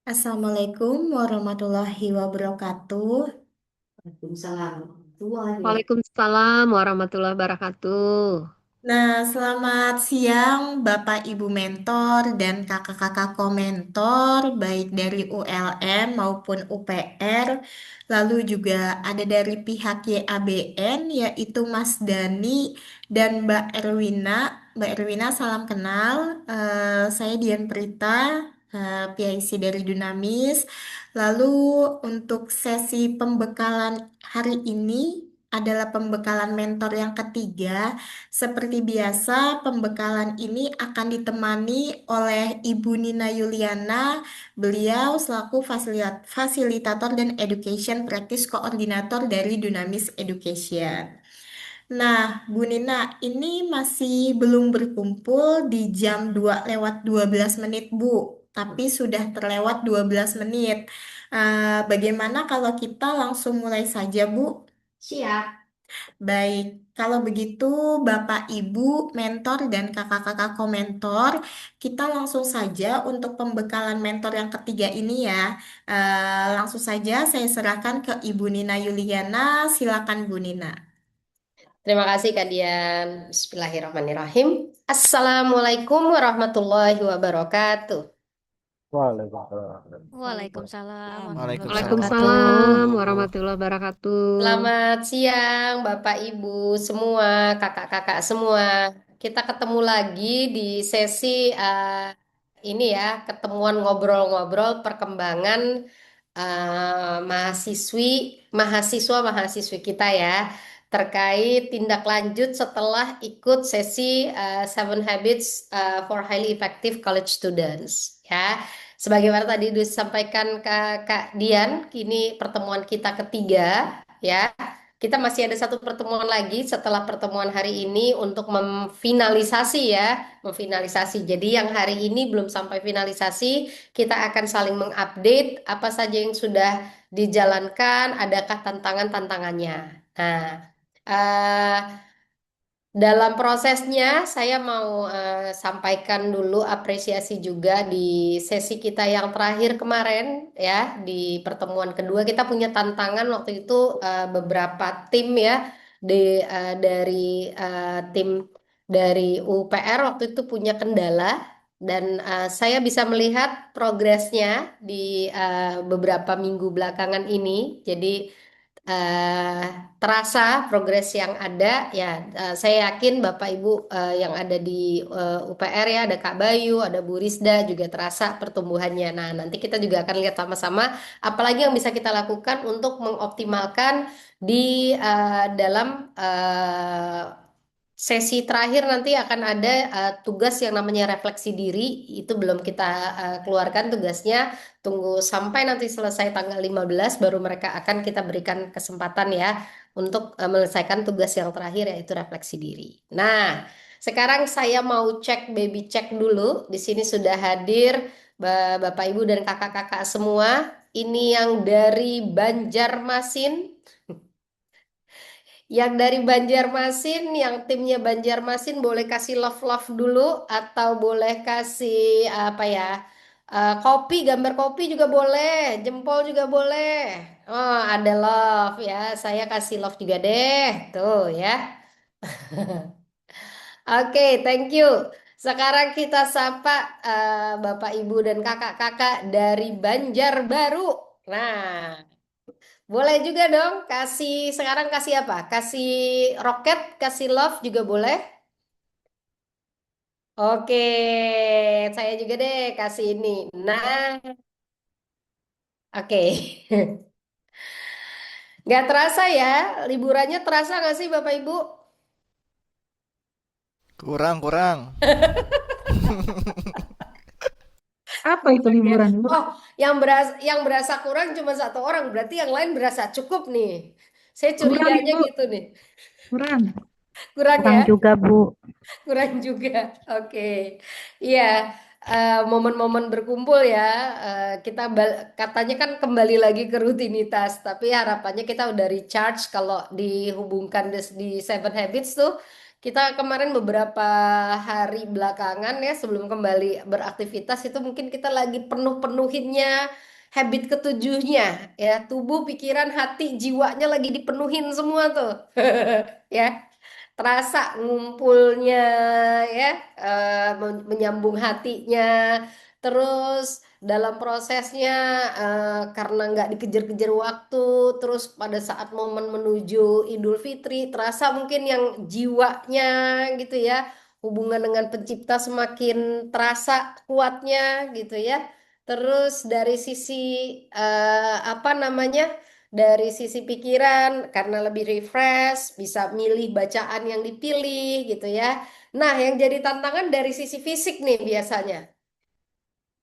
Assalamualaikum warahmatullahi wabarakatuh. Waalaikumsalam warahmatullahi wabarakatuh. Waalaikumsalam warahmatullahi wabarakatuh. Nah, selamat siang Bapak Ibu Mentor dan kakak-kakak komentor, baik dari ULM maupun UPR. Lalu juga ada dari pihak YABN, yaitu Mas Dani dan Mbak Erwina. Mbak Erwina, salam kenal. Saya Dian Prita, PIC dari Dunamis. Lalu untuk sesi pembekalan hari ini adalah pembekalan mentor yang ketiga. Seperti biasa, pembekalan ini akan ditemani oleh Ibu Nina Yuliana. Beliau selaku fasilitator dan education practice koordinator dari Dunamis Education. Nah, Bu Nina, ini masih belum berkumpul di jam 2 lewat 12 menit, Bu. Tapi sudah terlewat 12 menit. Bagaimana kalau kita langsung mulai saja, Bu? Siap. Baik, kalau begitu Bapak Ibu mentor dan kakak-kakak komentor, kita langsung saja untuk pembekalan mentor yang ketiga ini ya. Langsung saja saya serahkan ke Ibu Nina Yuliana. Silakan Bu Nina. Terima kasih Kak Dian. Bismillahirrahmanirrahim. Assalamualaikum warahmatullahi wabarakatuh. Waalaikumsalam. Waalaikumsalam warahmatullahi Waalaikumsalam. wabarakatuh. Warahmatullahi wabarakatuh. Selamat siang Bapak Ibu semua, kakak-kakak semua. Kita ketemu lagi di sesi ini ya, ketemuan ngobrol-ngobrol perkembangan mahasiswa-mahasiswi kita ya, terkait tindak lanjut setelah ikut sesi Seven Habits for Highly Effective College Students ya. Sebagaimana tadi disampaikan Kak Dian, kini pertemuan kita ketiga ya. Kita masih ada satu pertemuan lagi setelah pertemuan hari ini untuk memfinalisasi ya, memfinalisasi. Jadi yang hari ini belum sampai finalisasi, kita akan saling mengupdate apa saja yang sudah dijalankan, adakah tantangan-tantangannya. Nah, eh, dalam prosesnya, saya mau sampaikan dulu apresiasi juga di sesi kita yang terakhir kemarin ya, di pertemuan kedua kita punya tantangan waktu itu beberapa tim ya dari tim dari UPR waktu itu punya kendala dan saya bisa melihat progresnya di beberapa minggu belakangan ini. Jadi eh, terasa progres yang ada ya, saya yakin Bapak Ibu yang ada di UPR ya, ada Kak Bayu, ada Bu Risda juga terasa pertumbuhannya. Nah, nanti kita juga akan lihat sama-sama apalagi yang bisa kita lakukan untuk mengoptimalkan di dalam sesi terakhir. Nanti akan ada tugas yang namanya refleksi diri. Itu belum kita keluarkan tugasnya. Tunggu sampai nanti selesai tanggal 15 baru mereka akan kita berikan kesempatan ya untuk menyelesaikan tugas yang terakhir yaitu refleksi diri. Nah, sekarang saya mau cek baby check dulu. Di sini sudah hadir Bapak Ibu dan kakak-kakak semua. Ini yang dari Banjarmasin. Yang dari Banjarmasin, yang timnya Banjarmasin boleh kasih love-love dulu atau boleh kasih apa ya? Kopi, gambar kopi juga boleh, jempol juga boleh. Oh, ada love ya. Saya kasih love juga deh. Tuh ya. Oke, thank you. Sekarang kita sapa Bapak, Ibu, dan kakak-kakak dari Banjarbaru. Nah, boleh juga dong, kasih sekarang kasih apa? Kasih roket, kasih love juga boleh. Oke, saya juga deh kasih ini. Nah, oke. Nggak terasa ya, liburannya terasa nggak sih Bapak Ibu? Kurang, kurang. Apa itu Kurang ya. liburan, Bu? Oh, yang berasa kurang cuma satu orang, berarti yang lain berasa cukup nih. Saya Kurang, curiganya Ibu. gitu nih. Kurang. Kurang Kurang ya? juga, Bu. Kurang juga. Oke. Iya, momen-momen berkumpul ya. Kita katanya kan kembali lagi ke rutinitas, tapi harapannya kita udah recharge kalau dihubungkan di Seven Habits tuh Kita kemarin beberapa hari belakangan ya sebelum kembali beraktivitas itu mungkin kita lagi penuh-penuhinnya habit ketujuhnya ya, tubuh, pikiran, hati, jiwanya lagi dipenuhin semua tuh. Ya, terasa ngumpulnya ya, menyambung hatinya, terus dalam prosesnya karena nggak dikejar-kejar waktu, terus pada saat momen menuju Idul Fitri terasa mungkin yang jiwanya gitu ya, hubungan dengan pencipta semakin terasa kuatnya gitu ya. Terus dari sisi apa namanya, dari sisi pikiran karena lebih refresh, bisa milih bacaan yang dipilih gitu ya. Nah, yang jadi tantangan dari sisi fisik nih biasanya.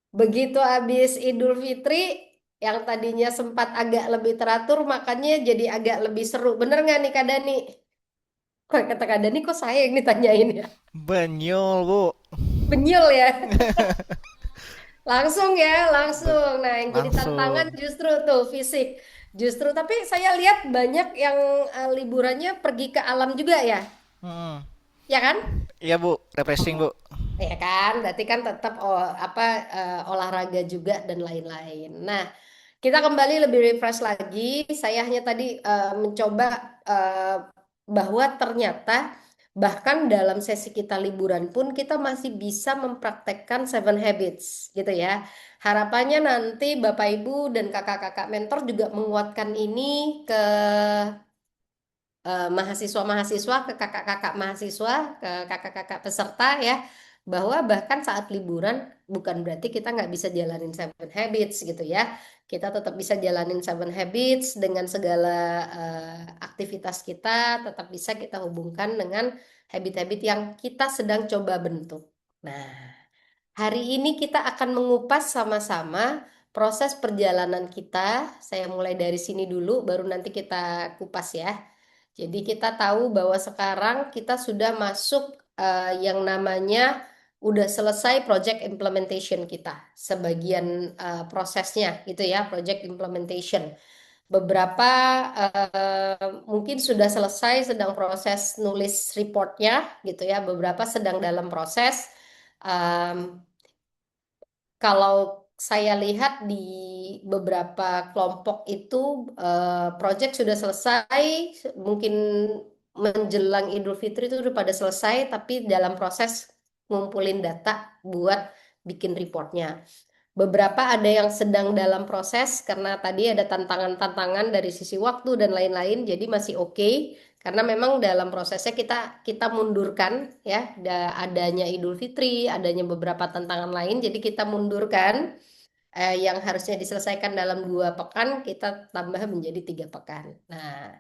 Begitu habis Idul Fitri, yang tadinya sempat agak lebih teratur, makanya jadi agak lebih seru. Bener nggak nih Kak Dani? Kok kata Kak Dani kok saya yang ditanyain ya? Benyol, Bu. Benyul ya? Langsung ya, langsung. Nah, yang jadi tantangan Langsung. justru tuh fisik. Justru, tapi saya lihat banyak yang liburannya pergi ke alam juga ya. Hmm. Ya kan? Iya, Bu. Refreshing, Bu. Ya kan? Berarti kan tetap apa olahraga juga dan lain-lain. Nah, kita kembali lebih refresh lagi. Saya hanya tadi mencoba eh, bahwa ternyata bahkan dalam sesi kita liburan pun kita masih bisa mempraktekkan Seven Habits gitu ya. Harapannya nanti Bapak Ibu dan kakak-kakak mentor juga menguatkan ini ke mahasiswa-mahasiswa, ke kakak-kakak mahasiswa, ke kakak-kakak peserta ya, bahwa bahkan saat liburan bukan berarti kita nggak bisa jalanin Seven Habits gitu ya. Kita tetap bisa jalanin Seven Habits dengan segala aktivitas kita, tetap bisa kita hubungkan dengan habit-habit yang kita sedang coba bentuk. Nah, hari ini kita akan mengupas sama-sama proses perjalanan kita. Saya mulai dari sini dulu, baru nanti kita kupas ya. Jadi kita tahu bahwa sekarang kita sudah masuk yang namanya udah selesai project implementation kita. Sebagian prosesnya gitu ya, project implementation. Beberapa mungkin sudah selesai, sedang proses nulis reportnya gitu ya. Beberapa sedang dalam proses. Em, Kalau saya lihat di beberapa kelompok itu project sudah selesai, mungkin menjelang Idul Fitri itu udah pada selesai, tapi dalam proses ngumpulin data buat bikin reportnya. Beberapa ada yang sedang dalam proses karena tadi ada tantangan-tantangan dari sisi waktu dan lain-lain, jadi masih oke. Karena memang dalam prosesnya kita mundurkan ya, adanya Idul Fitri, adanya beberapa tantangan lain, jadi kita mundurkan yang harusnya diselesaikan dalam 2 pekan, kita tambah menjadi 3 pekan. Nah,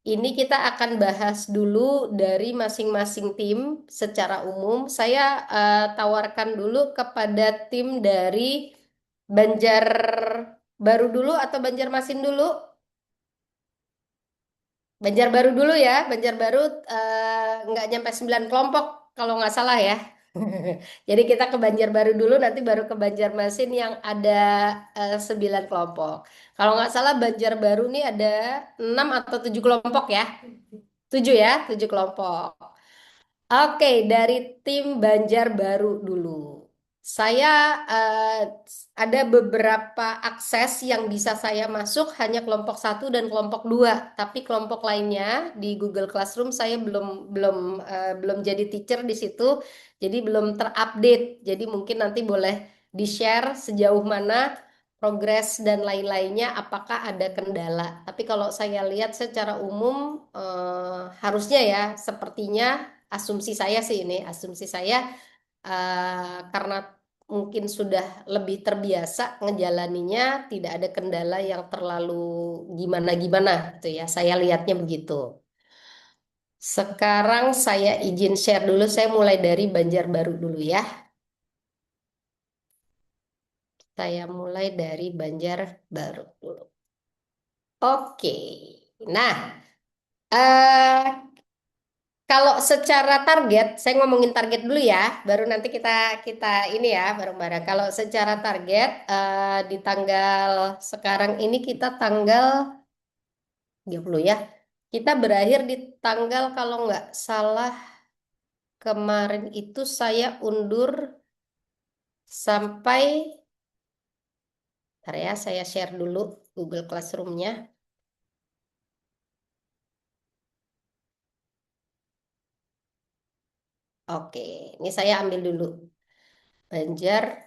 ini kita akan bahas dulu dari masing-masing tim secara umum. Saya tawarkan dulu kepada tim dari Banjarbaru dulu atau Banjarmasin dulu? Banjarbaru dulu ya. Banjarbaru nggak nyampe 9 kelompok kalau nggak salah ya. Jadi kita ke Banjarbaru dulu, nanti baru ke Banjarmasin yang ada 9 kelompok. Kalau nggak salah Banjarbaru nih ada 6 atau 7 kelompok ya. 7 ya, 7 kelompok. Oke, dari tim Banjarbaru dulu. Saya eh, ada beberapa akses yang bisa saya masuk hanya kelompok 1 dan kelompok 2, tapi kelompok lainnya di Google Classroom saya belum belum belum jadi teacher di situ, jadi belum terupdate. Jadi mungkin nanti boleh di-share sejauh mana progres dan lain-lainnya, apakah ada kendala. Tapi kalau saya lihat secara umum harusnya ya, sepertinya asumsi saya sih ini, asumsi saya karena mungkin sudah lebih terbiasa ngejalaninya, tidak ada kendala yang terlalu gimana-gimana gitu ya. Saya lihatnya begitu. Sekarang saya izin share dulu, saya mulai dari Banjarbaru dulu ya. Saya mulai dari Banjarbaru dulu. Oke. Nah, eh kalau secara target, saya ngomongin target dulu ya, baru nanti kita kita ini ya bareng-bareng. Kalau secara target di tanggal sekarang ini kita tanggal 30 ya. Kita berakhir di tanggal kalau nggak salah kemarin itu saya undur sampai, bentar ya, saya share dulu Google Classroom-nya. Oke, ini saya ambil dulu Banjarbaru.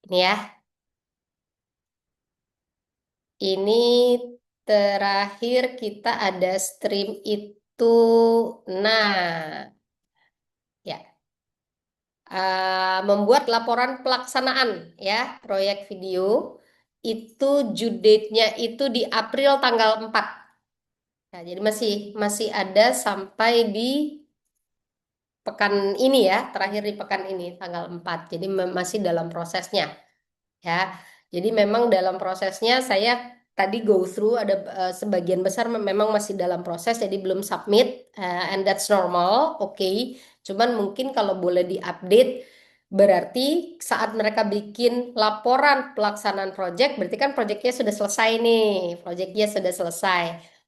Ini ya, ini terakhir kita ada stream itu. Nah, ya, membuat laporan pelaksanaan ya proyek video itu due date-nya itu di April tanggal 4. Nah, jadi masih masih ada sampai di pekan ini ya, terakhir di pekan ini tanggal 4. Jadi masih dalam prosesnya ya. Jadi memang dalam prosesnya saya tadi go through ada sebagian besar memang masih dalam proses jadi belum submit, and that's normal, oke. Cuman mungkin kalau boleh diupdate berarti saat mereka bikin laporan pelaksanaan project berarti kan projectnya sudah selesai nih, projectnya sudah selesai.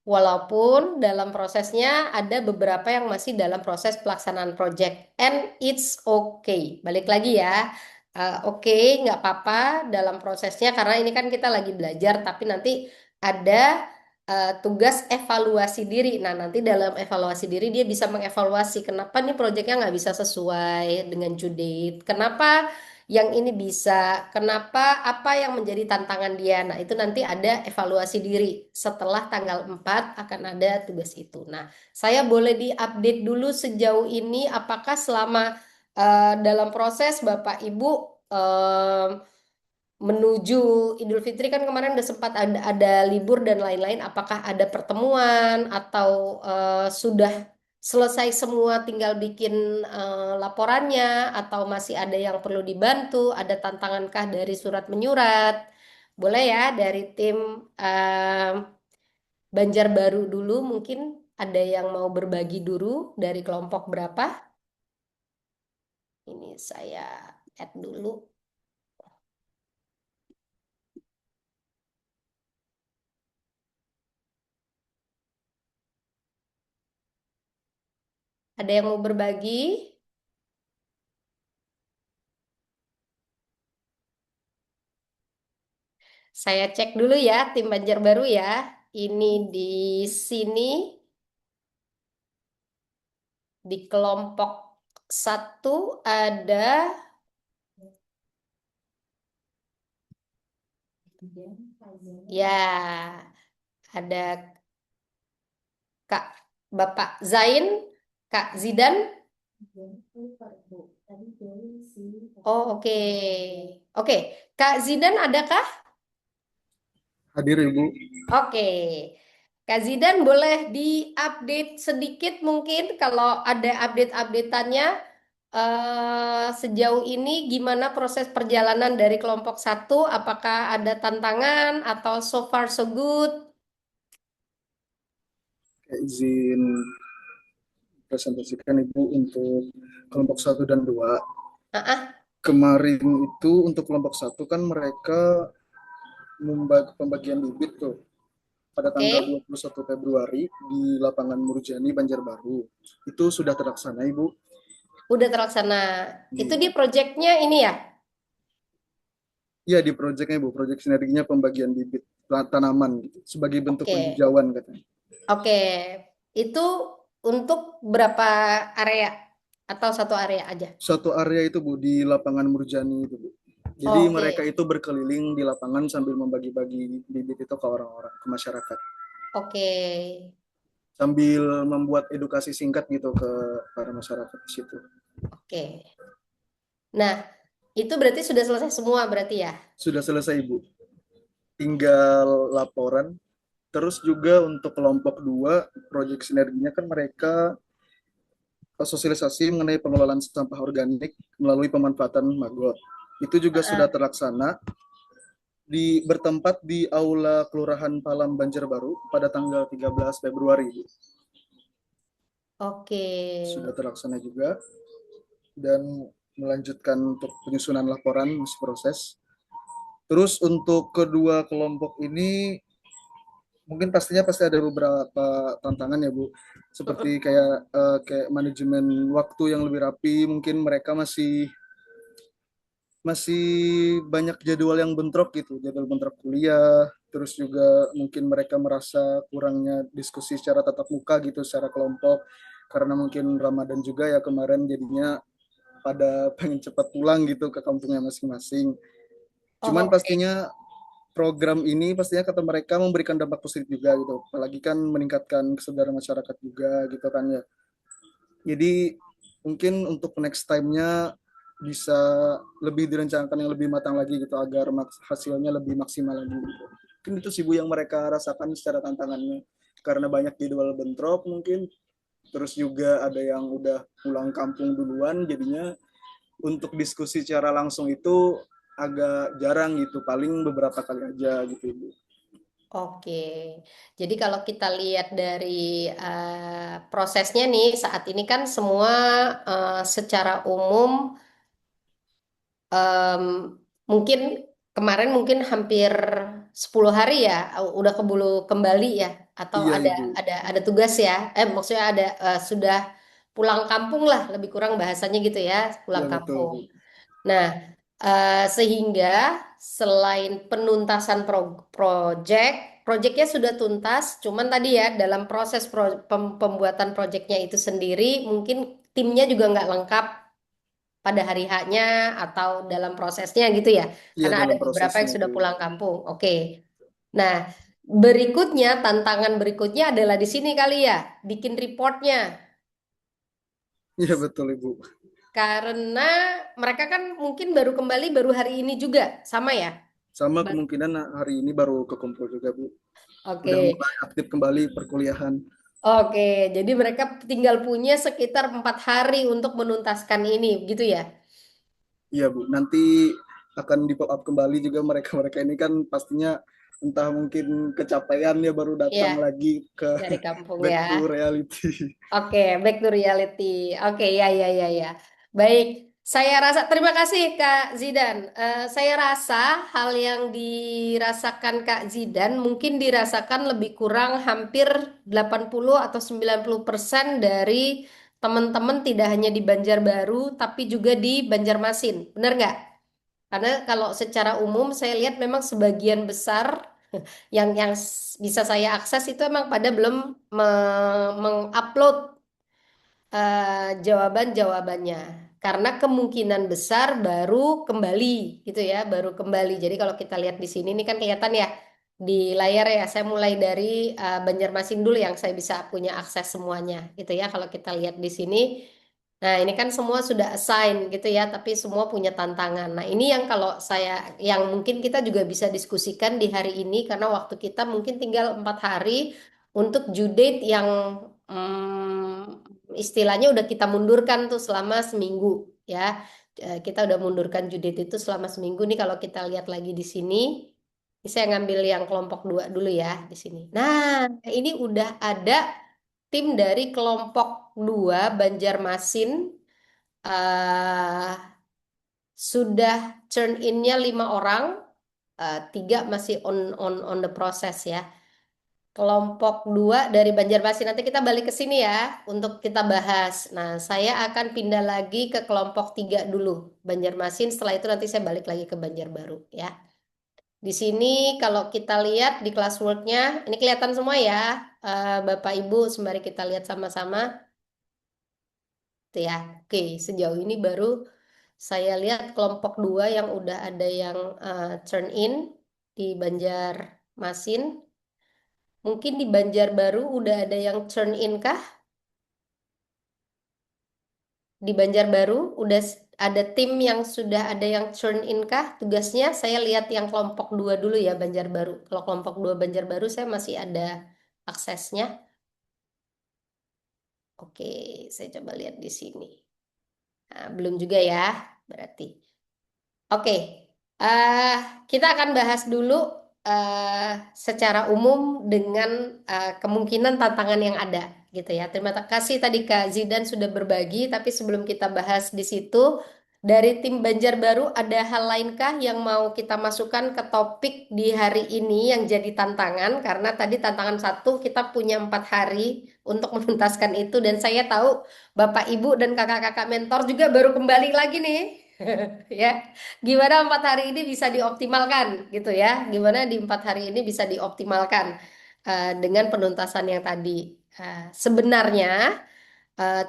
Walaupun dalam prosesnya ada beberapa yang masih dalam proses pelaksanaan project and it's okay. Balik lagi ya. Oke, nggak apa-apa dalam prosesnya karena ini kan kita lagi belajar, tapi nanti ada tugas evaluasi diri. Nah, nanti dalam evaluasi diri dia bisa mengevaluasi kenapa nih proyeknya nggak bisa sesuai dengan due date, kenapa yang ini bisa, kenapa, apa yang menjadi tantangan dia. Nah, itu nanti ada evaluasi diri. Setelah tanggal 4 akan ada tugas itu. Nah, saya boleh diupdate dulu sejauh ini apakah selama dalam proses Bapak Ibu menuju Idul Fitri kan kemarin udah sempat ada libur dan lain-lain. Apakah ada pertemuan atau sudah selesai semua tinggal bikin laporannya atau masih ada yang perlu dibantu? Ada tantangankah dari surat menyurat? Boleh ya dari tim Banjarbaru dulu mungkin ada yang mau berbagi dulu dari kelompok berapa? Ini saya add dulu. Ada yang mau berbagi? Saya cek dulu ya, tim Banjarbaru ya. Ini di sini, di kelompok 1 ada ya, ada Kak Bapak Zain, Kak Zidan. Oh, oke. Oke, Kak Zidan adakah? Hadir Ibu. Oke. Kak Zidan boleh diupdate sedikit mungkin kalau ada update-updateannya sejauh ini gimana proses perjalanan dari kelompok 1? Apakah ada tantangan atau so far so good? Izin presentasikan Ibu untuk kelompok 1 dan 2. Kemarin itu untuk kelompok 1 kan mereka pembagian bibit tuh pada tanggal 21 Februari di lapangan Murjani Banjarbaru. Itu sudah terlaksana Ibu. Udah terlaksana. Itu di proyeknya ini ya? Iya di proyeknya Ibu, proyek sinerginya pembagian bibit tanaman gitu, sebagai bentuk penghijauan katanya. Oke, itu untuk berapa area atau satu area aja? Satu area itu Bu di lapangan Murjani itu Bu. Jadi mereka itu berkeliling di lapangan sambil membagi-bagi bibit itu ke orang-orang, ke masyarakat. Oke. Sambil membuat edukasi singkat gitu ke para masyarakat di situ. Oke. Nah, itu berarti sudah selesai semua berarti ya? Sudah selesai Bu. Tinggal laporan. Terus juga untuk kelompok 2, proyek sinerginya kan mereka sosialisasi mengenai pengelolaan sampah organik melalui pemanfaatan maggot. Itu juga sudah terlaksana bertempat di Aula Kelurahan Palam Banjarbaru pada tanggal 13 Februari. Oke. Sudah terlaksana juga dan melanjutkan untuk penyusunan laporan masih proses. Terus untuk kedua kelompok ini mungkin pastinya pasti ada beberapa tantangan ya Bu. Seperti kayak manajemen waktu yang lebih rapi, mungkin mereka masih masih banyak jadwal yang bentrok gitu, jadwal bentrok kuliah, terus juga mungkin mereka merasa kurangnya diskusi secara tatap muka gitu, secara kelompok, karena mungkin Ramadan juga ya kemarin jadinya pada pengen cepat pulang gitu ke kampungnya masing-masing. Oh, Cuman oke. pastinya program ini pastinya kata mereka memberikan dampak positif juga gitu, apalagi kan meningkatkan kesadaran masyarakat juga gitu kan ya. Jadi mungkin untuk next time-nya bisa lebih direncanakan yang lebih matang lagi gitu agar hasilnya lebih maksimal lagi gitu. Mungkin itu sih Bu yang mereka rasakan secara tantangannya. Karena banyak jadwal bentrok mungkin, terus juga ada yang udah pulang kampung duluan, jadinya untuk diskusi secara langsung itu agak jarang gitu, paling beberapa kali aja gitu Ibu. Oke, jadi kalau kita lihat dari prosesnya nih, saat ini kan semua secara umum em, mungkin kemarin mungkin hampir 10 hari ya, udah kebulu kembali ya, atau Iya ada Ibu, ada tugas ya, maksudnya ada sudah pulang kampung lah, lebih kurang bahasanya gitu ya, iya pulang betul kampung. Bu. Nah, sehingga selain penuntasan project, projectnya sudah tuntas, cuman tadi ya dalam proses pembuatan projectnya itu sendiri, mungkin timnya juga nggak lengkap pada hari H-nya atau dalam prosesnya gitu ya, Iya karena ada dalam beberapa yang prosesnya sudah itu Ibu. pulang kampung. Oke, nah berikutnya tantangan berikutnya adalah di sini kali ya, bikin reportnya. Iya betul Ibu. Karena mereka kan mungkin baru kembali baru hari ini juga, sama ya? Sama Ba- kemungkinan hari ini baru kekumpul juga Bu. Udah Oke, mulai aktif kembali perkuliahan. oke. Jadi mereka tinggal punya sekitar 4 hari untuk menuntaskan ini, gitu ya? Iya Bu, nanti akan di pop up kembali juga mereka-mereka ini kan pastinya entah mungkin kecapean ya baru datang Iya, lagi ke dari kampung back ya. to reality. Oke, back to reality. Oke, ya, ya, ya, ya. Baik, saya rasa terima kasih Kak Zidan. Saya rasa hal yang dirasakan Kak Zidan mungkin dirasakan lebih kurang hampir 80 atau 90% dari teman-teman tidak hanya di Banjarbaru tapi juga di Banjarmasin. Benar nggak? Karena kalau secara umum saya lihat memang sebagian besar yang bisa saya akses itu emang pada belum mengupload jawaban-jawabannya karena kemungkinan besar baru kembali gitu ya, baru kembali. Jadi kalau kita lihat di sini ini kan kelihatan ya di layar ya. Saya mulai dari Banjarmasin dulu yang saya bisa punya akses semuanya gitu ya. Kalau kita lihat di sini, nah ini kan semua sudah assign gitu ya, tapi semua punya tantangan. Nah ini yang kalau saya yang mungkin kita juga bisa diskusikan di hari ini karena waktu kita mungkin tinggal 4 hari untuk due date yang istilahnya udah kita mundurkan tuh selama seminggu ya. Kita udah mundurkan due date itu selama seminggu nih kalau kita lihat lagi di sini. Ini saya ngambil yang kelompok 2 dulu ya di sini. Nah, ini udah ada tim dari kelompok 2 Banjarmasin eh sudah turn in-nya 5 orang, 3 masih on the process ya. Kelompok 2 dari Banjarmasin. Nanti kita balik ke sini ya untuk kita bahas. Nah, saya akan pindah lagi ke kelompok 3 dulu. Banjarmasin, setelah itu nanti saya balik lagi ke Banjarbaru ya. Di sini kalau kita lihat di classwork-nya, ini kelihatan semua ya, Bapak Ibu, sembari kita lihat sama-sama. Tuh ya, oke, sejauh ini baru saya lihat kelompok 2 yang udah ada yang turn in di Banjarmasin. Mungkin di Banjarbaru udah ada yang turn in kah? Di Banjarbaru udah ada tim yang sudah ada yang turn in kah tugasnya? Saya lihat yang kelompok 2 dulu ya Banjarbaru. Kalau kelompok 2 Banjarbaru saya masih ada aksesnya. Oke, saya coba lihat di sini. Nah, belum juga ya, berarti. Oke, eh kita akan bahas dulu eh secara umum dengan kemungkinan tantangan yang ada, gitu ya. Terima kasih tadi Kak Zidan sudah berbagi, tapi sebelum kita bahas di situ, Dari tim Banjarbaru ada hal lainkah yang mau kita masukkan ke topik di hari ini yang jadi tantangan? Karena tadi tantangan satu kita punya 4 hari untuk menuntaskan itu dan saya tahu Bapak Ibu dan kakak-kakak mentor juga baru kembali lagi nih. Ya, gimana 4 hari ini bisa dioptimalkan gitu ya? Gimana di 4 hari ini bisa dioptimalkan dengan penuntasan yang tadi? Sebenarnya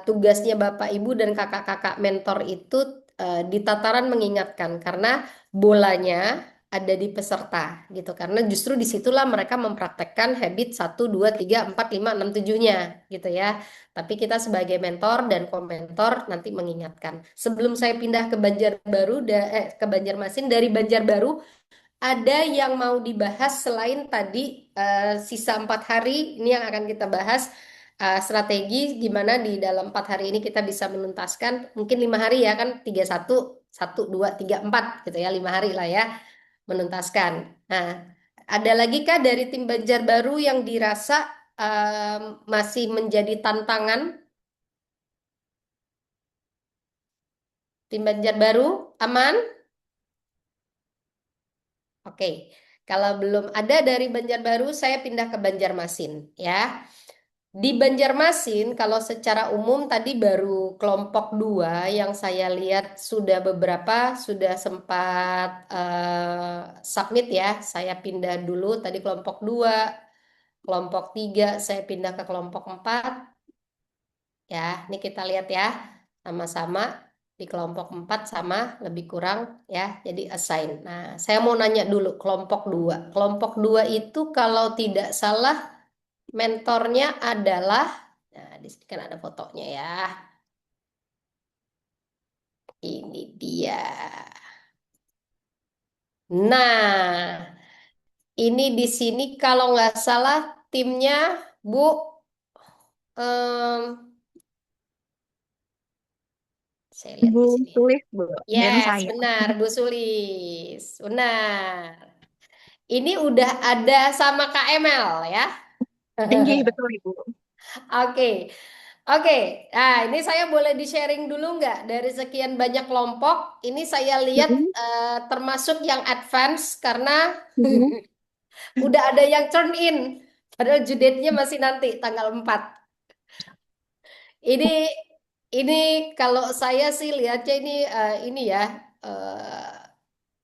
tugasnya Bapak Ibu dan kakak-kakak mentor itu di tataran mengingatkan karena bolanya ada di peserta gitu karena justru disitulah mereka mempraktekkan habit 1, 2, 3, 4, 5, 6, 7-nya gitu ya. Tapi kita sebagai mentor dan komentor nanti mengingatkan. Sebelum saya pindah ke ke Banjarmasin dari Banjarbaru ada yang mau dibahas selain tadi sisa 4 hari ini yang akan kita bahas strategi gimana di dalam 4 hari ini kita bisa menuntaskan mungkin 5 hari ya kan 31, 1, 2, 3, 4 gitu ya 5 hari lah ya menuntaskan. Nah, ada lagi kah dari tim Banjarbaru yang dirasa masih menjadi tantangan tim Banjarbaru aman? Oke, kalau belum ada dari Banjarbaru, saya pindah ke Banjarmasin ya. Di Banjarmasin, kalau secara umum tadi baru kelompok 2 yang saya lihat sudah beberapa sudah sempat submit ya. Saya pindah dulu tadi kelompok 2, kelompok 3, saya pindah ke kelompok 4. Ya, ini kita lihat ya. Sama-sama di kelompok 4 sama lebih kurang ya. Jadi assign. Nah, saya mau nanya dulu kelompok 2. Kelompok 2 itu kalau tidak salah mentornya adalah, nah di sini kan ada fotonya ya. Ini dia. Nah, ini di sini kalau nggak salah timnya Bu, em, saya lihat Bu di sini. Tulis, Bu, dan Yes, saya. benar, Bu Sulis. Benar. Ini udah ada sama KML ya. Tinggi, betul, Ibu. Oke, oke. Nah, ini saya boleh di-sharing dulu nggak? Dari sekian banyak kelompok, ini saya lihat Mhm, termasuk yang advance karena mhm. udah ada yang turn in. Padahal due date-nya masih nanti, tanggal 4. Ini, ini kalau saya sih lihatnya ini ya, eh,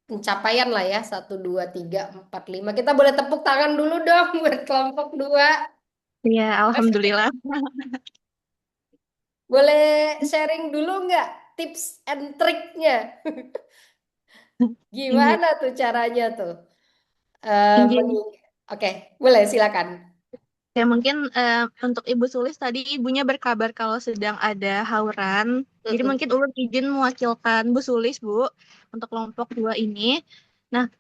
pencapaian lah ya. 1, 2, 3, 4, 5. Kita boleh tepuk tangan dulu dong buat kelompok 2. Iya, alhamdulillah. Boleh sharing dulu nggak tips and triknya? Iya, Gimana tuh caranya tuh? tinggi. Oke, boleh silakan. Ya mungkin untuk Ibu Sulis tadi ibunya berkabar kalau sedang ada hauran. Jadi Mm-mm. mungkin ulun izin mewakilkan Bu Sulis, Bu, untuk kelompok 2 ini. Nah,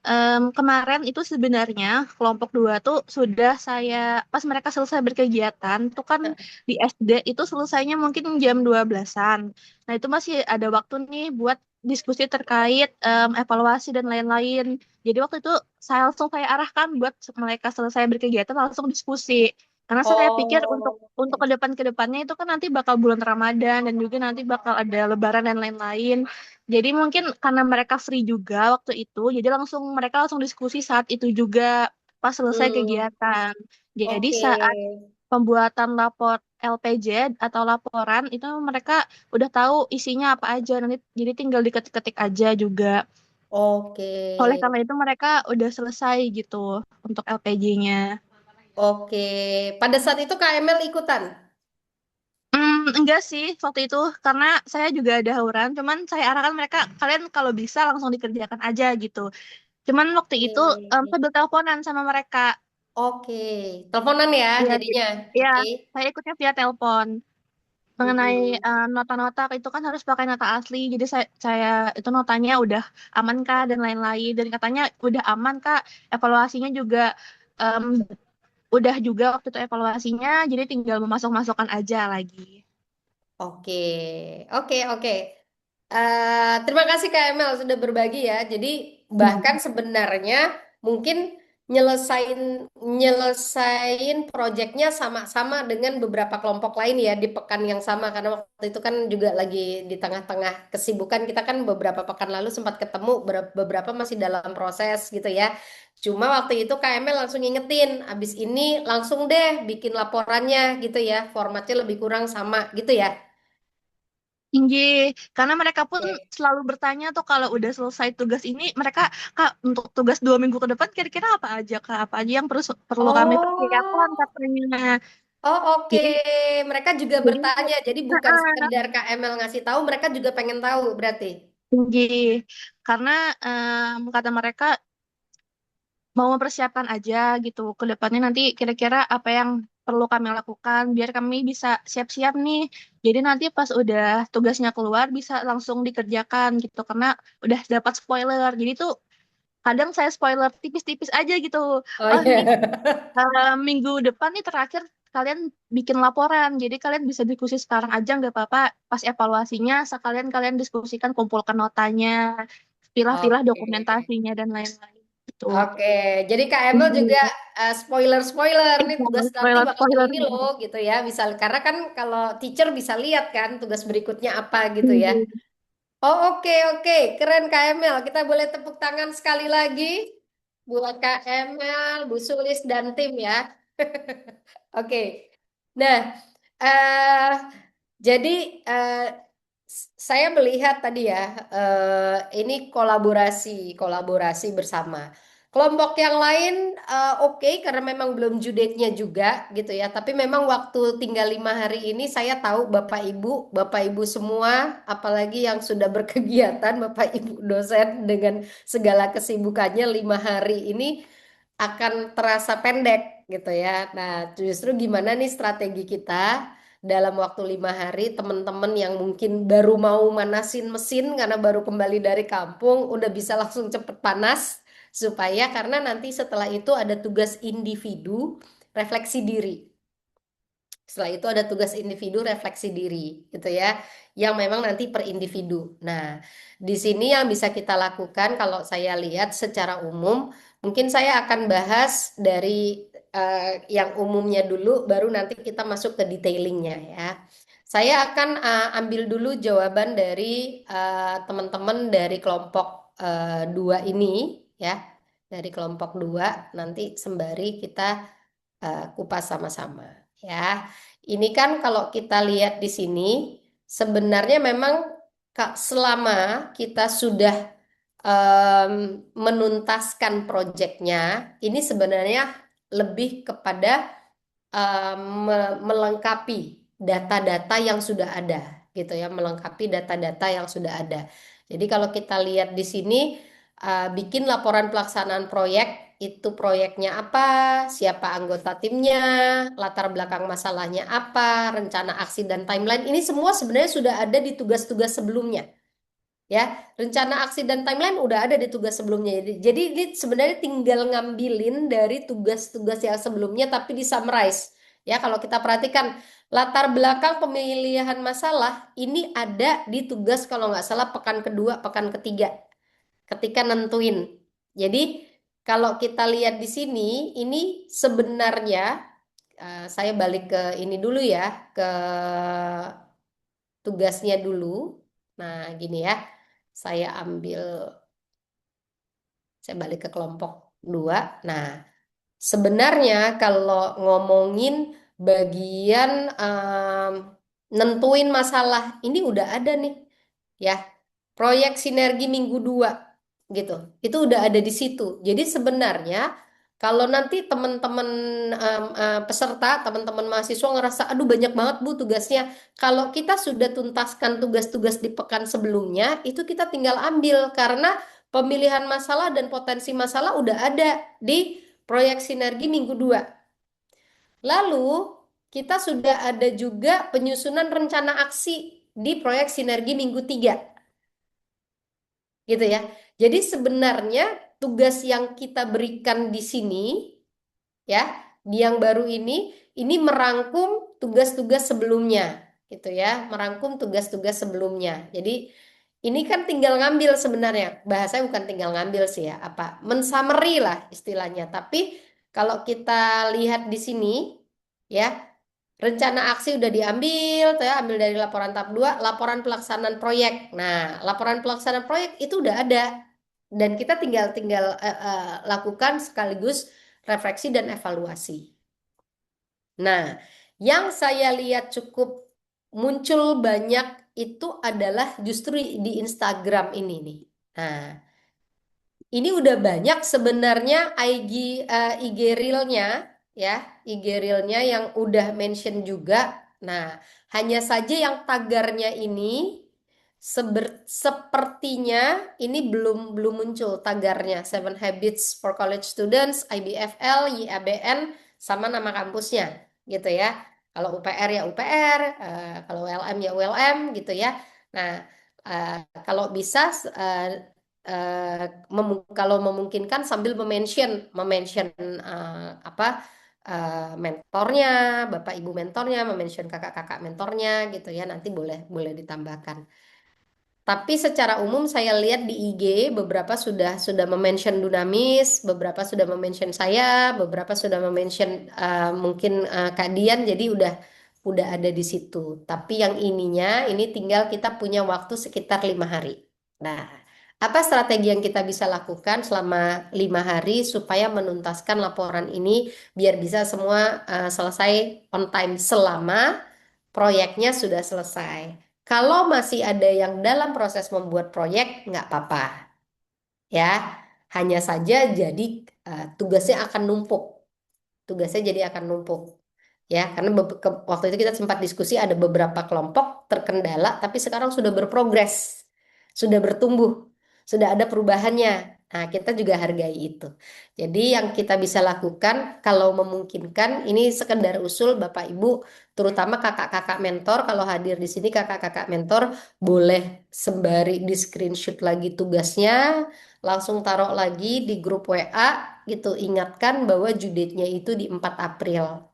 kemarin itu sebenarnya kelompok 2 tuh sudah saya, pas mereka selesai berkegiatan, tuh kan di SD itu selesainya mungkin jam 12-an. Nah, itu masih ada waktu nih buat diskusi terkait evaluasi dan lain-lain. Jadi waktu itu saya arahkan buat mereka selesai berkegiatan langsung diskusi. Karena saya pikir Oh, untuk ke depannya itu kan nanti bakal bulan Ramadan dan juga nanti bakal ada Lebaran dan lain-lain. Jadi mungkin karena mereka free juga waktu itu, jadi mereka langsung diskusi saat itu juga pas selesai hmm, kegiatan. Jadi oke, saat pembuatan lapor LPJ atau laporan itu mereka udah tahu isinya apa aja nanti jadi tinggal diketik-ketik aja juga. oke, Oleh karena itu mereka udah selesai gitu untuk LPJ-nya. oke. Pada saat itu KML ikutan. Enggak sih waktu itu karena saya juga ada hauran, cuman saya arahkan mereka kalian kalau bisa langsung dikerjakan aja gitu. Cuman waktu itu Oke, sambil teleponan sama mereka. oke. Teleponan ya Iya, jadinya. ya Oke. saya ikutnya via telepon. Mengenai Mm-mm. nota-nota itu kan harus pakai nota asli, jadi saya itu notanya udah aman kah dan lain-lain dan katanya udah aman kak, evaluasinya juga em, udah juga waktu itu evaluasinya, jadi tinggal memasuk-masukkan aja lagi. Oke, oke, oke. Terima kasih Kak Emel sudah berbagi ya. Jadi bahkan sebenarnya mungkin nyelesain nyelesain proyeknya sama-sama dengan beberapa kelompok lain ya di pekan yang sama karena waktu itu kan juga lagi di tengah-tengah kesibukan kita kan beberapa pekan lalu sempat ketemu beberapa masih dalam proses gitu ya. Cuma waktu itu KML langsung ngingetin, abis ini langsung deh bikin laporannya gitu ya, formatnya lebih kurang sama gitu ya. Tinggi, karena mereka pun Oke. selalu bertanya tuh kalau udah selesai tugas ini, mereka, Kak, untuk tugas 2 minggu ke depan kira-kira apa aja, Kak? Apa aja yang perlu perlu kami persiapkan Oh, katanya. oh oke. Jadi, Mereka juga jadi, bertanya, jadi bukan sekedar KML ngasih tahu, mereka juga pengen tahu berarti. tinggi, karena kata mereka mau mempersiapkan aja gitu ke depannya nanti kira-kira apa yang perlu kami lakukan biar kami bisa siap-siap nih. Jadi nanti pas udah tugasnya keluar bisa langsung dikerjakan gitu karena udah dapat spoiler. Jadi tuh kadang saya spoiler tipis-tipis aja gitu. Oh Oh ini iya. minggu depan nih terakhir kalian bikin laporan. Jadi kalian bisa diskusi sekarang aja nggak apa-apa. Pas evaluasinya sekalian kalian diskusikan kumpulkan notanya, pilah-pilah Oke. dokumentasinya dan lain-lain gitu. Oke, jadi Kak Emil juga spoiler-spoiler nih tugas nanti Spoiler, bakal spoiler. ini loh gitu ya. Misal karena kan kalau teacher bisa lihat kan tugas berikutnya apa gitu ya. Oh oke oke, keren Kak Emil. Kita boleh tepuk tangan sekali lagi buat Kak Emil, Bu Sulis dan tim ya. Oke. Nah, eh jadi eh, saya melihat tadi ya, ini kolaborasi kolaborasi bersama. Kelompok yang lain oke karena memang belum due date-nya juga gitu ya. Tapi memang waktu tinggal 5 hari ini saya tahu Bapak Ibu semua, apalagi yang sudah berkegiatan, Bapak Ibu dosen dengan segala kesibukannya 5 hari ini akan terasa pendek gitu ya. Nah, justru gimana nih strategi kita dalam waktu 5 hari teman-teman yang mungkin baru mau manasin mesin karena baru kembali dari kampung udah bisa langsung cepet panas supaya karena nanti setelah itu ada tugas individu refleksi diri. Setelah itu ada tugas individu refleksi diri, gitu ya, yang memang nanti per individu. Nah, di sini yang bisa kita lakukan kalau saya lihat secara umum, mungkin saya akan bahas dari yang umumnya dulu, baru nanti kita masuk ke detailingnya ya. Saya akan ambil dulu jawaban dari teman-teman dari kelompok 2 ini, ya, dari kelompok 2 nanti sembari kita kupas sama-sama ya. Ini kan kalau kita lihat di sini sebenarnya memang selama kita sudah em, menuntaskan proyeknya, ini sebenarnya lebih kepada melengkapi data-data yang sudah ada gitu ya, melengkapi data-data yang sudah ada. Jadi kalau kita lihat di sini bikin laporan pelaksanaan proyek, itu proyeknya apa, siapa anggota timnya, latar belakang masalahnya apa, rencana aksi dan timeline. Ini semua sebenarnya sudah ada di tugas-tugas sebelumnya. Ya, rencana aksi dan timeline udah ada di tugas sebelumnya. Jadi ini sebenarnya tinggal ngambilin dari tugas-tugas yang sebelumnya tapi di summarize. Ya, kalau kita perhatikan latar belakang pemilihan masalah ini ada di tugas kalau nggak salah pekan kedua, pekan ketiga ketika nentuin. Jadi kalau kita lihat di sini, ini sebenarnya saya balik ke ini dulu ya, ke tugasnya dulu. Nah, gini ya, saya ambil, saya balik ke kelompok 2. Nah, sebenarnya kalau ngomongin bagian nentuin masalah, ini udah ada nih, ya. Proyek sinergi minggu 2 gitu. Itu udah ada di situ. Jadi sebenarnya kalau nanti teman-teman peserta, teman-teman mahasiswa ngerasa aduh banyak banget Bu tugasnya. Kalau kita sudah tuntaskan tugas-tugas di pekan sebelumnya, itu kita tinggal ambil karena pemilihan masalah dan potensi masalah udah ada di proyek sinergi minggu 2. Lalu kita sudah ada juga penyusunan rencana aksi di proyek sinergi minggu 3 gitu ya. Jadi sebenarnya tugas yang kita berikan di sini ya, di yang baru ini merangkum tugas-tugas sebelumnya gitu ya, merangkum tugas-tugas sebelumnya. Jadi Ini kan tinggal ngambil sebenarnya. Bahasanya bukan tinggal ngambil sih ya, apa mensummary lah istilahnya. Tapi kalau kita lihat di sini ya, rencana aksi udah diambil, tuh ya, ambil dari laporan tahap 2, laporan pelaksanaan proyek. Nah, laporan pelaksanaan proyek itu udah ada dan kita tinggal tinggal lakukan sekaligus refleksi dan evaluasi. Nah, yang saya lihat cukup muncul banyak itu adalah justru di Instagram ini nih. Nah, ini udah banyak sebenarnya IG Reel-nya ya, IG Reel-nya yang udah mention juga. Nah, hanya saja yang tagarnya ini sepertinya ini belum belum muncul tagarnya Seven Habits for College Students, IBFL, YABN sama nama kampusnya gitu ya. Kalau UPR ya UPR, kalau ULM ya ULM gitu ya. Nah, eh, kalau bisa kalau memungkinkan sambil memention apa mentornya, bapak ibu mentornya, memention kakak-kakak mentornya gitu ya. Nanti boleh boleh ditambahkan. Tapi secara umum saya lihat di IG beberapa sudah memention Dunamis, beberapa sudah memention saya, beberapa sudah memention mungkin Kak Dian, jadi udah ada di situ. Tapi yang ininya ini tinggal kita punya waktu sekitar 5 hari. Nah, apa strategi yang kita bisa lakukan selama 5 hari supaya menuntaskan laporan ini biar bisa semua selesai on time selama proyeknya sudah selesai. Kalau masih ada yang dalam proses membuat proyek, nggak apa-apa, ya. Hanya saja jadi tugasnya akan numpuk. Tugasnya jadi akan numpuk, ya. Karena waktu itu kita sempat diskusi ada beberapa kelompok terkendala, tapi sekarang sudah berprogres, sudah bertumbuh, sudah ada perubahannya. Nah, kita juga hargai itu. Jadi yang kita bisa lakukan kalau memungkinkan ini sekedar usul Bapak Ibu, terutama kakak-kakak mentor kalau hadir di sini kakak-kakak mentor boleh sembari di screenshot lagi tugasnya, langsung taruh lagi di grup WA gitu. Ingatkan bahwa due date-nya itu di 4 April.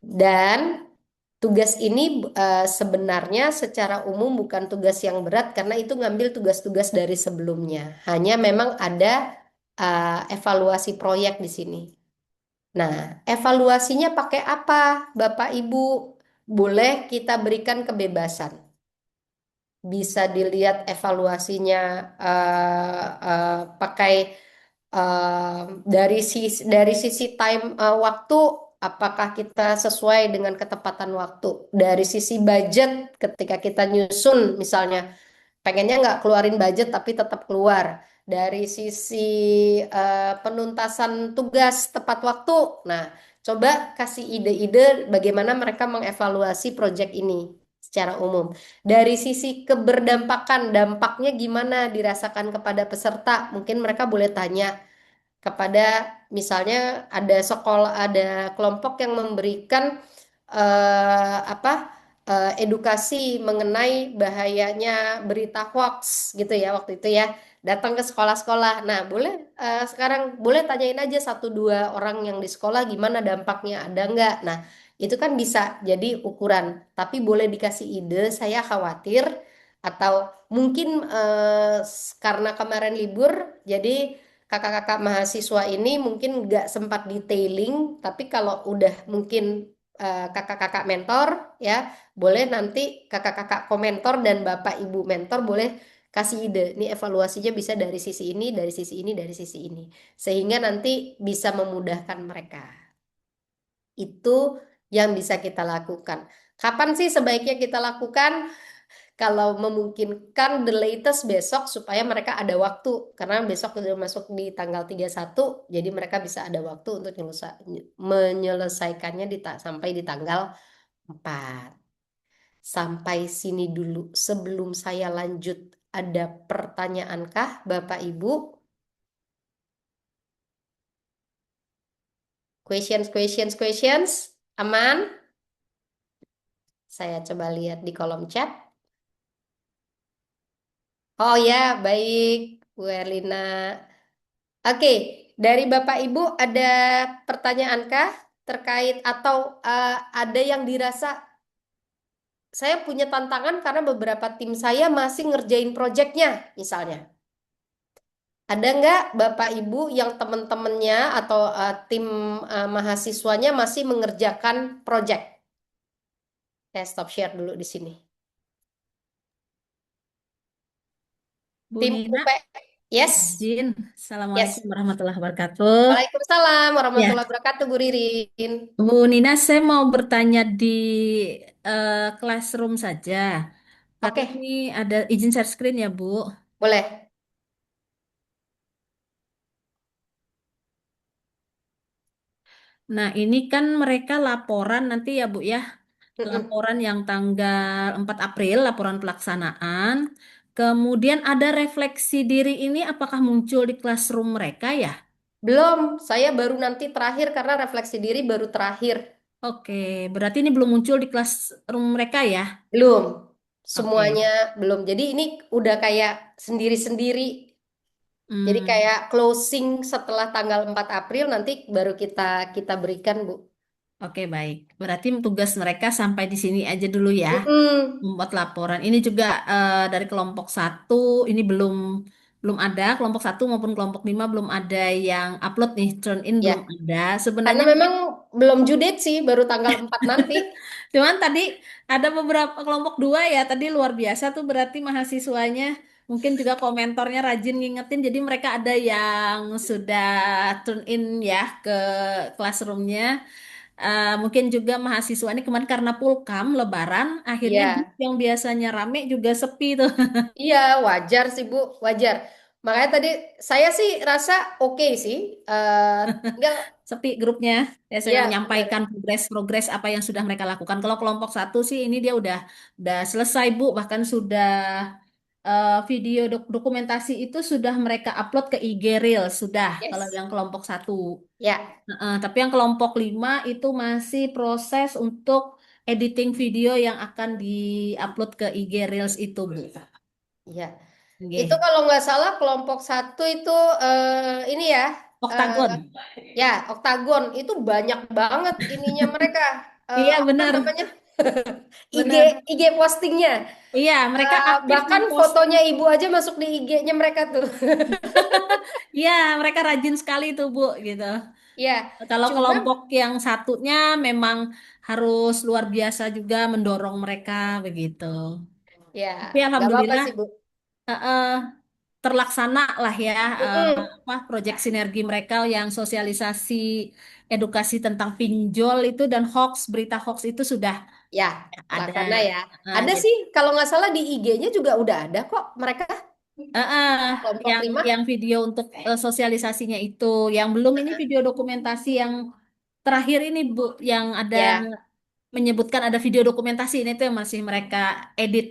Dan tugas ini sebenarnya secara umum bukan tugas yang berat karena itu ngambil tugas-tugas dari sebelumnya. Hanya memang ada evaluasi proyek di sini. Nah, evaluasinya pakai apa, Bapak Ibu? Boleh kita berikan kebebasan. Bisa dilihat evaluasinya pakai dari sisi time waktu, apakah kita sesuai dengan ketepatan waktu. Dari sisi budget, ketika kita nyusun misalnya pengennya nggak keluarin budget tapi tetap keluar. Dari sisi penuntasan tugas tepat waktu. Nah, coba kasih ide-ide bagaimana mereka mengevaluasi proyek ini secara umum. Dari sisi keberdampakan, dampaknya gimana dirasakan kepada peserta? Mungkin mereka boleh tanya kepada misalnya ada sekolah, ada kelompok yang memberikan apa edukasi mengenai bahayanya berita hoax gitu ya waktu itu ya, datang ke sekolah-sekolah. Nah, boleh sekarang boleh tanyain aja satu dua orang yang di sekolah gimana dampaknya, ada nggak. Nah, itu kan bisa jadi ukuran, tapi boleh dikasih ide. Saya khawatir atau mungkin karena kemarin libur jadi kakak-kakak mahasiswa ini mungkin nggak sempat detailing, tapi kalau udah mungkin kakak-kakak mentor ya, boleh nanti kakak-kakak komentor dan bapak ibu mentor boleh kasih ide. Nih evaluasinya bisa dari sisi ini, dari sisi ini, dari sisi ini. Sehingga nanti bisa memudahkan mereka. Itu yang bisa kita lakukan. Kapan sih sebaiknya kita lakukan? Kalau memungkinkan the latest besok supaya mereka ada waktu karena besok sudah masuk di tanggal 31 jadi mereka bisa ada waktu untuk menyelesaikannya sampai di tanggal 4. Sampai sini dulu sebelum saya lanjut ada pertanyaankah Bapak Ibu? Questions? Aman? Saya coba lihat di kolom chat. Oh ya, baik, Bu Erlina. Oke, dari Bapak Ibu ada pertanyaankah terkait atau ada yang dirasa saya punya tantangan karena beberapa tim saya masih ngerjain proyeknya, misalnya. Ada nggak Bapak Ibu yang teman-temannya atau tim mahasiswanya masih mengerjakan proyek? Saya stop share dulu di sini. Bu Tim Nina, UP, yes, izin. yes. Assalamualaikum warahmatullahi wabarakatuh. Waalaikumsalam Ya, warahmatullahi wabarakatuh, Bu Ririn. Bu Nina, saya mau bertanya di classroom saja. Karena Oke, ini ada izin share screen ya, Bu. boleh. Nah, ini kan mereka laporan nanti ya, Bu ya. Mm-mm. Laporan yang tanggal 4 April, laporan pelaksanaan. Kemudian ada refleksi diri ini apakah muncul di classroom mereka ya? Belum, saya baru nanti terakhir karena refleksi diri baru terakhir. Oke, berarti ini belum muncul di classroom mereka ya? Belum, Oke. semuanya belum. Jadi ini udah kayak sendiri-sendiri. Jadi Hmm. kayak closing setelah tanggal 4 April nanti baru kita kita berikan, Bu. Oke, baik. Berarti tugas mereka sampai di sini aja dulu ya, Mm-mm. membuat laporan. Ini juga dari kelompok satu, ini belum belum ada kelompok satu maupun kelompok lima belum ada yang upload nih, turn in Ya, belum ada. karena Sebenarnya memang belum due date sih, baru tanggal 4 nanti. cuman tadi ada beberapa kelompok dua ya, tadi luar biasa tuh berarti mahasiswanya mungkin juga komentornya rajin ngingetin, jadi mereka ada yang sudah turn in ya ke classroomnya. Mungkin juga mahasiswa ini kemarin karena pulkam Lebaran, akhirnya bus Iya, yang biasanya rame juga sepi tuh. iya wajar sih Bu, wajar. Makanya tadi saya sih rasa oke sih. Eh enggak, Sepi grupnya. Ya, saya iya menyampaikan benar. progres-progres apa yang sudah mereka lakukan. Kalau kelompok satu sih ini dia udah selesai Bu, bahkan sudah video dokumentasi itu sudah mereka upload ke IG Reels sudah kalau Yes. yang kelompok satu. Ya, Tapi yang kelompok 5 itu masih proses untuk editing video yang akan diupload ke IG Reels itu, Bu. iya. Itu Nggih. kalau nggak salah kelompok satu itu ini ya, eh, Oktagon. ya oktagon itu banyak banget ininya mereka. Iya, Apa benar. namanya? IG Benar. IG postingnya. Iya, mereka aktif Bahkan memposting. fotonya ibu aja masuk di IG-nya mereka tuh. Iya, mereka rajin sekali tuh, Bu, gitu. Ya, Kalau cuma kelompok yang satunya memang harus luar biasa juga mendorong mereka begitu. ya Tapi nggak apa-apa alhamdulillah sih Bu. eh, eh, terlaksana lah ya Mm-mm. apa proyek sinergi mereka yang sosialisasi edukasi tentang pinjol itu dan hoax, berita hoax itu sudah Ya, ada. terlaksana ya. Ada Jadi sih kalau nggak salah di IG-nya juga udah ada kok mereka eh, eh, kelompok yang 5. yang video untuk sosialisasinya itu, yang belum ini video dokumentasi yang terakhir ini Bu, yang ada Ya, menyebutkan ada video dokumentasi ini tuh yang masih mereka edit.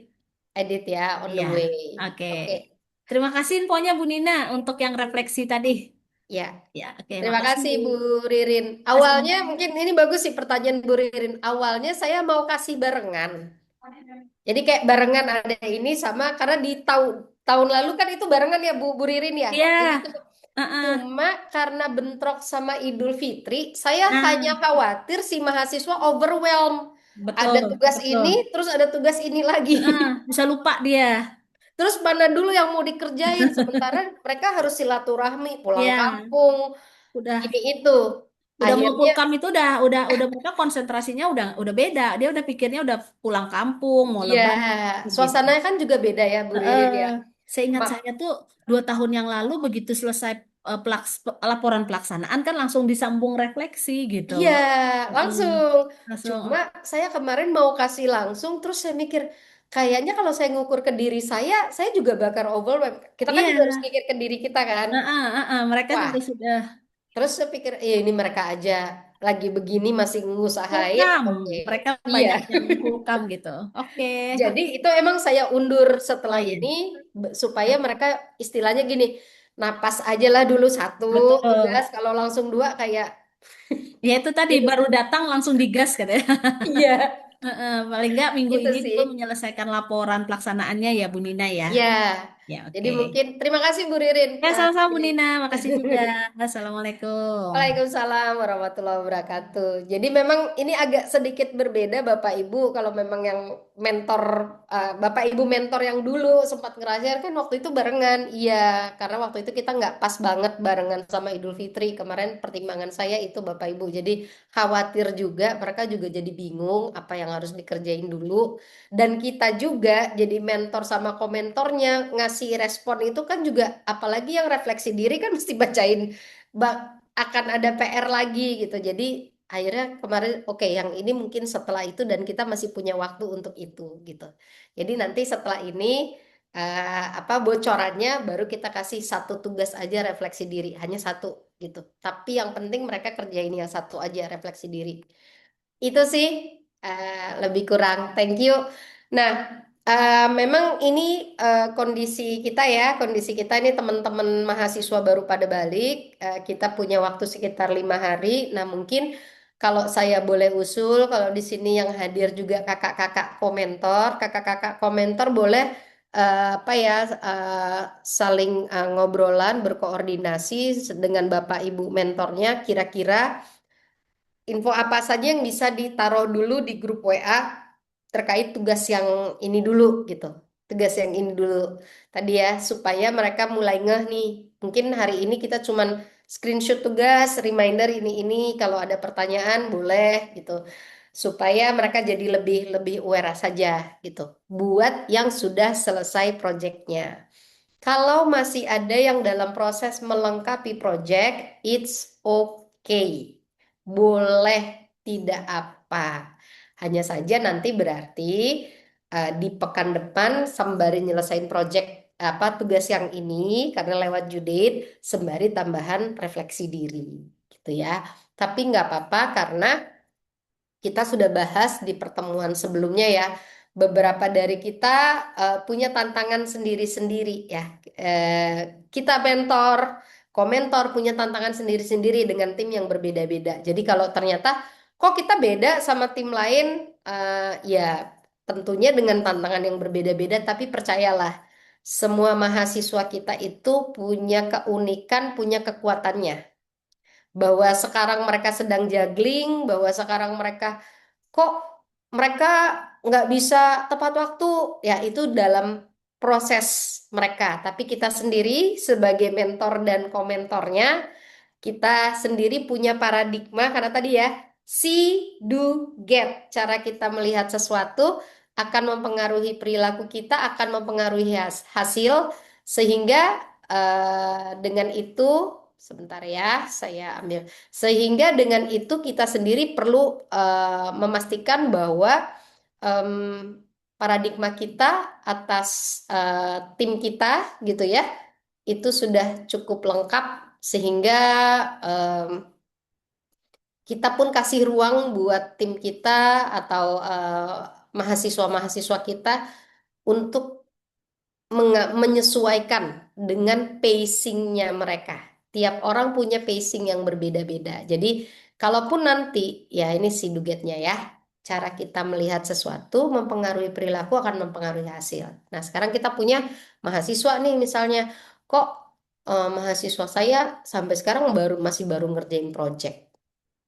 edit ya on the Iya, way. oke. Oke. Terima kasih infonya Bu Nina untuk yang refleksi tadi. Ya, Ya, oke, terima makasih. kasih Bu Ririn. Kasih. Awalnya mungkin ini bagus sih pertanyaan Bu Ririn. Awalnya saya mau kasih barengan. Jadi kayak barengan ada ini sama karena di tahun tahun lalu kan itu barengan ya Bu Ririn ya. Iya, Jadi heeh. cuma karena bentrok sama Idul Fitri, saya hanya Nah, khawatir si mahasiswa overwhelm. betul, Ada tugas betul. ini, terus ada tugas ini lagi. Bisa lupa dia. Terus mana dulu yang mau dikerjain? Sementara mereka harus silaturahmi, pulang Iya, kampung, udah ini itu. udah mau Akhirnya, pulkam itu udah mereka konsentrasinya udah beda. Dia udah pikirnya udah pulang kampung, mau ya lebaran gitu. suasananya kan juga beda ya, Bu Eh, Ririn ya. Seingat Mak, saya tuh 2 tahun yang lalu begitu selesai laporan pelaksanaan kan langsung disambung refleksi gitu. iya, Mm-mm. langsung. Langsung, Cuma saya kemarin mau kasih langsung, terus saya mikir, kayaknya kalau saya ngukur ke diri saya juga bakal overwhelm. Kita kan juga harus iya. mikir ke diri kita kan. Mereka juga Wah, sudah terus saya pikir, ini mereka aja lagi begini masih ngusahain. pulkam. Oke, Mereka iya. banyak yang pulkam gitu. Oke. Jadi itu emang saya undur Oh setelah iya, ini supaya mereka istilahnya gini, napas aja lah dulu satu tugas, betul. kalau langsung dua kayak Ya itu tadi baru datang langsung digas katanya. iya Paling nggak minggu itu ini sih. dulu menyelesaikan laporan pelaksanaannya ya Bu Nina ya. Ya, Ya, Jadi oke. mungkin terima kasih Bu Ririn. Ya, sama-sama Bu Ini Nina. Makasih juga. Assalamualaikum. Waalaikumsalam warahmatullahi wabarakatuh. Jadi memang ini agak sedikit berbeda Bapak Ibu kalau memang yang mentor Bapak Ibu mentor yang dulu sempat ngerasain kan waktu itu barengan. Iya, karena waktu itu kita nggak pas banget barengan sama Idul Fitri. Kemarin pertimbangan saya itu Bapak Ibu. Jadi khawatir juga mereka juga jadi bingung apa yang harus dikerjain dulu. Dan kita juga jadi mentor sama komentornya ngasih respon itu kan juga apalagi yang refleksi diri kan mesti bacain akan ada PR lagi gitu. Jadi akhirnya kemarin oke yang ini mungkin setelah itu dan kita masih punya waktu untuk itu gitu. Jadi nanti setelah ini apa bocorannya baru kita kasih satu tugas aja refleksi diri, hanya satu gitu. Tapi yang penting mereka kerjain yang satu aja refleksi diri. Itu sih lebih kurang. Thank you. Nah, memang ini kondisi kita ya, kondisi kita ini teman-teman mahasiswa baru pada balik. Kita punya waktu sekitar 5 hari. Nah, mungkin kalau saya boleh usul, kalau di sini yang hadir juga kakak-kakak komentor boleh apa ya saling ngobrolan, berkoordinasi dengan Bapak Ibu mentornya. Kira-kira info apa saja yang bisa ditaruh dulu di grup WA terkait tugas yang ini dulu gitu. Tugas yang ini dulu tadi ya supaya mereka mulai ngeh nih. Mungkin hari ini kita cuman screenshot tugas, reminder ini kalau ada pertanyaan boleh gitu. Supaya mereka jadi lebih lebih aware saja gitu. Buat yang sudah selesai proyeknya. Kalau masih ada yang dalam proses melengkapi project, it's okay. Boleh tidak apa. Hanya saja nanti berarti di pekan depan sembari nyelesain project apa tugas yang ini karena lewat Judit sembari tambahan refleksi diri gitu ya. Tapi nggak apa-apa karena kita sudah bahas di pertemuan sebelumnya ya. Beberapa dari kita punya tantangan sendiri-sendiri ya. Kita mentor, komentor punya tantangan sendiri-sendiri dengan tim yang berbeda-beda. Jadi kalau ternyata kok kita beda sama tim lain, ya tentunya dengan tantangan yang berbeda-beda. Tapi percayalah, semua mahasiswa kita itu punya keunikan, punya kekuatannya. Bahwa sekarang mereka sedang juggling, bahwa sekarang mereka kok mereka nggak bisa tepat waktu ya itu dalam proses mereka tapi kita sendiri sebagai mentor dan komentornya kita sendiri punya paradigma karena tadi ya see do get cara kita melihat sesuatu akan mempengaruhi perilaku kita akan mempengaruhi hasil sehingga dengan itu sebentar ya saya ambil sehingga dengan itu kita sendiri perlu memastikan bahwa em, paradigma kita atas tim kita gitu ya, itu sudah cukup lengkap sehingga em, kita pun kasih ruang buat tim kita atau mahasiswa-mahasiswa kita untuk menyesuaikan dengan pacingnya mereka. Tiap orang punya pacing yang berbeda-beda. Jadi, kalaupun nanti, ya ini si dugetnya ya, cara kita melihat sesuatu mempengaruhi perilaku akan mempengaruhi hasil. Nah, sekarang kita punya mahasiswa nih misalnya, kok mahasiswa saya sampai sekarang masih baru ngerjain project.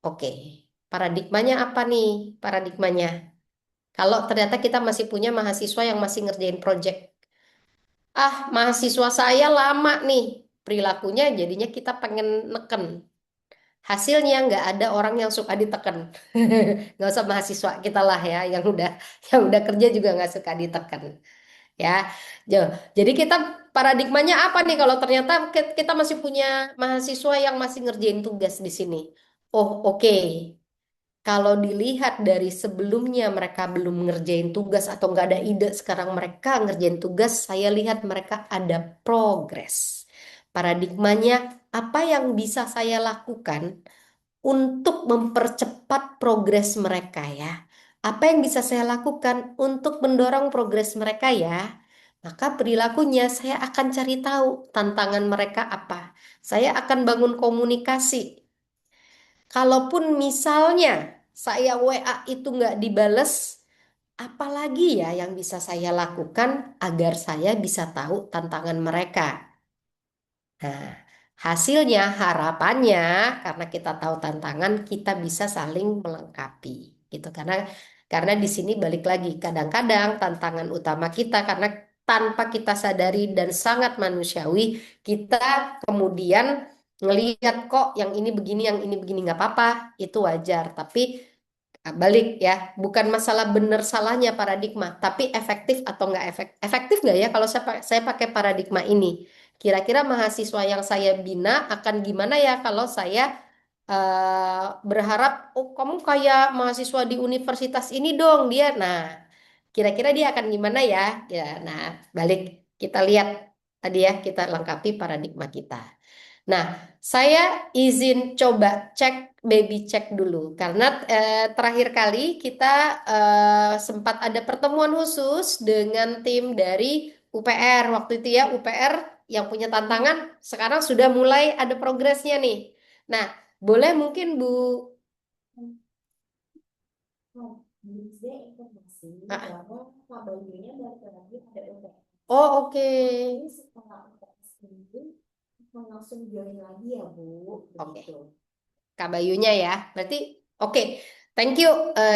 Oke, paradigmanya apa nih? Paradigmanya. Kalau ternyata kita masih punya mahasiswa yang masih ngerjain project, mahasiswa saya lama nih perilakunya jadinya kita pengen neken. Hasilnya nggak ada orang yang suka diteken. Nggak usah mahasiswa kita lah ya yang udah kerja juga nggak suka diteken. Ya, jadi kita paradigmanya apa nih kalau ternyata kita masih punya mahasiswa yang masih ngerjain tugas di sini. Oh, oke. Kalau dilihat dari sebelumnya mereka belum ngerjain tugas atau nggak ada ide, sekarang mereka ngerjain tugas, saya lihat mereka ada progres. Paradigmanya, apa yang bisa saya lakukan untuk mempercepat progres mereka ya? Apa yang bisa saya lakukan untuk mendorong progres mereka ya? Maka perilakunya saya akan cari tahu tantangan mereka apa. Saya akan bangun komunikasi. Kalaupun misalnya saya WA itu nggak dibales, apalagi ya yang bisa saya lakukan agar saya bisa tahu tantangan mereka. Nah, hasilnya, harapannya, karena kita tahu tantangan, kita bisa saling melengkapi, gitu. Karena di sini balik lagi, kadang-kadang tantangan utama kita karena tanpa kita sadari dan sangat manusiawi, kita kemudian ngelihat kok yang ini begini, yang ini begini nggak apa-apa, itu wajar. Tapi balik ya, bukan masalah benar salahnya paradigma, tapi efektif atau nggak efektif nggak ya kalau saya pakai paradigma ini. Kira-kira mahasiswa yang saya bina akan gimana ya kalau saya berharap, oh kamu kayak mahasiswa di universitas ini dong dia. Nah, kira-kira dia akan gimana ya? Ya, nah balik kita lihat tadi ya, kita lengkapi paradigma kita. Nah, saya izin coba cek baby check dulu karena terakhir kali kita sempat ada pertemuan khusus dengan tim dari UPR waktu itu ya UPR yang punya tantangan sekarang sudah mulai ada progresnya nih. Nah, boleh mungkin Bu. Ah. Oh, oke. Oke. Kak Bayunya ya. Berarti oke. Thank you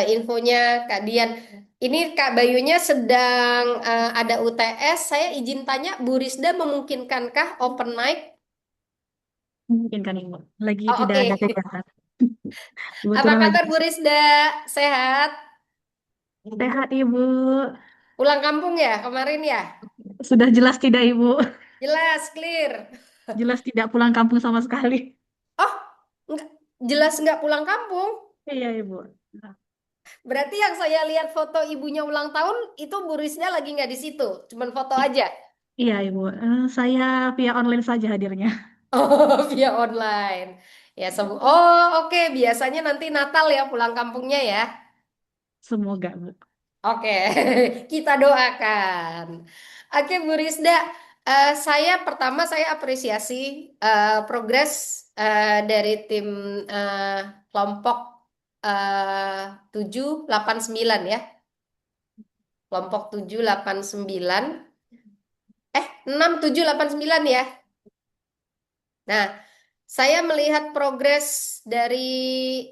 infonya Kak Dian. Ini Kak Bayunya sedang ada UTS. Saya izin tanya, Bu Risda memungkinkankah open mic? Mungkin kan Ibu. Lagi Oh, tidak oke. ada kegiatan. Apa Kebetulan lagi kabar Bu Risda? Sehat? sehat Ibu. Pulang kampung ya kemarin ya? Sudah jelas tidak Ibu? Jelas, clear. Jelas tidak pulang kampung sama sekali. Oh, enggak, jelas nggak pulang kampung. Iya Ibu. Berarti yang saya lihat foto ibunya ulang tahun itu Bu Risda lagi nggak di situ, cuman foto aja. Iya Ibu. Saya via online saja hadirnya. Oh, via online. Ya, oh, oke. Biasanya nanti Natal ya pulang kampungnya ya. Semoga Bu. Oke, kita doakan. Oke, Bu Risda, saya apresiasi progres dari tim eh, kelompok 789 ya. Kelompok 789. 6789 ya. Nah, saya melihat progres dari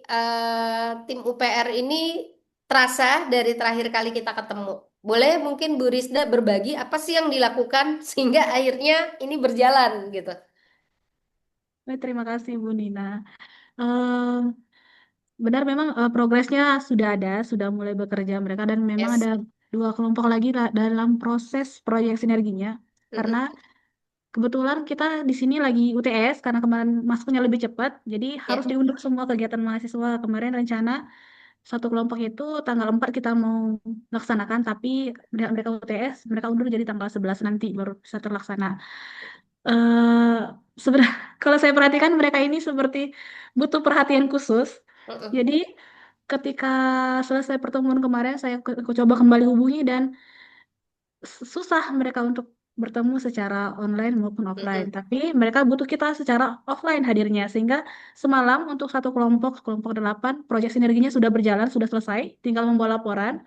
tim UPR ini terasa dari terakhir kali kita ketemu. Boleh mungkin Bu Risda berbagi apa sih yang dilakukan sehingga akhirnya ini berjalan gitu. Terima kasih Bu Nina. Eh, Benar memang progresnya sudah ada, sudah mulai bekerja mereka dan memang Yes. ada dua kelompok lagi dalam proses proyek sinerginya. Karena Mm-mm. kebetulan kita di sini lagi UTS karena kemarin masuknya lebih cepat, jadi harus Ya. diundur semua kegiatan mahasiswa. Kemarin rencana satu kelompok itu tanggal 4 kita mau laksanakan, tapi mereka UTS, mereka undur jadi tanggal 11 nanti baru bisa terlaksana. eh Sebenarnya kalau saya perhatikan mereka ini seperti butuh perhatian khusus. Mm-mm. Jadi ketika selesai pertemuan kemarin saya coba kembali hubungi dan susah mereka untuk bertemu secara online maupun offline. Mm-mm. Tapi mereka butuh kita secara offline hadirnya sehingga semalam untuk satu kelompok kelompok 8 proyek sinerginya sudah berjalan, sudah selesai, tinggal membawa laporan.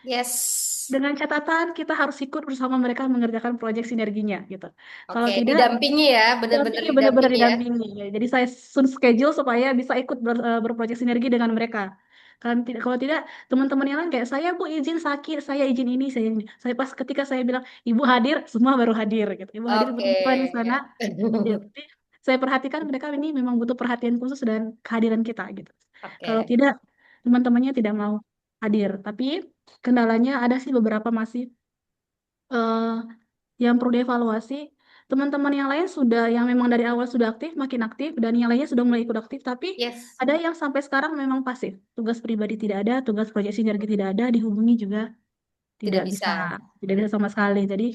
Yes. Dengan catatan kita harus ikut bersama mereka mengerjakan proyek sinerginya gitu. Kalau Oke, tidak didampingi ya, benar-benar dampingi benar-benar didampingi ya. didampingi. Jadi saya sun schedule supaya bisa ikut berproyek sinergi dengan mereka. Kalau tidak teman-teman yang lain kayak saya Bu izin sakit, saya izin ini, saya ini. Saya pas ketika saya bilang Ibu hadir, semua baru hadir gitu. Ibu hadir Oke. betul di sana. Ya, tapi saya perhatikan mereka ini memang butuh perhatian khusus dan kehadiran kita gitu. Kalau Oke. tidak teman-temannya tidak mau hadir. Tapi kendalanya ada sih beberapa masih eh, yang perlu dievaluasi. Teman-teman yang lain sudah yang memang dari awal sudah aktif, makin aktif, dan yang lainnya sudah mulai ikut aktif, tapi Yes. ada yang sampai sekarang memang pasif. Tugas pribadi tidak ada, tugas proyek sinergi tidak ada, dihubungi juga Tidak tidak bisa, bisa. tidak bisa sama sekali. Jadi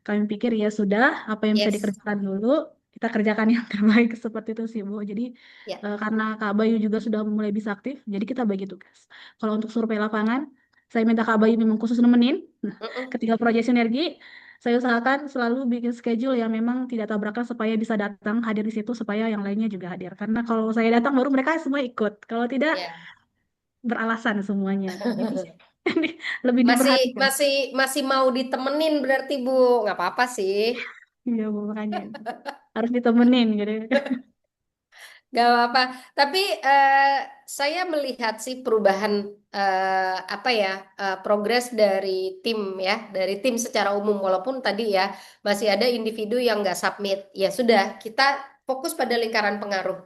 kami pikir ya sudah, apa yang bisa Yes. dikerjakan dulu, kita kerjakan yang terbaik seperti itu sih Bu. Jadi Ya. karena Kak Bayu juga sudah mulai bisa aktif, jadi kita bagi tugas. Kalau untuk survei lapangan, saya minta Kak Bayu memang khusus nemenin. Nah, Mm-mm. ketika proyek sinergi, saya usahakan selalu bikin schedule yang memang tidak tabrakan supaya bisa datang hadir di situ supaya yang lainnya juga hadir. Karena kalau saya datang baru mereka semua ikut. Kalau tidak Ya. beralasan semuanya. Gitu sih. Lebih Masih diperhatikan. masih masih mau ditemenin berarti Bu. Nggak apa-apa sih. Iya, Bu, makanya harus ditemenin gitu. Gak apa-apa. Tapi saya melihat sih perubahan apa ya progres dari tim ya, dari tim secara umum. Walaupun tadi ya masih ada individu yang nggak submit. Ya sudah, kita fokus pada lingkaran pengaruh.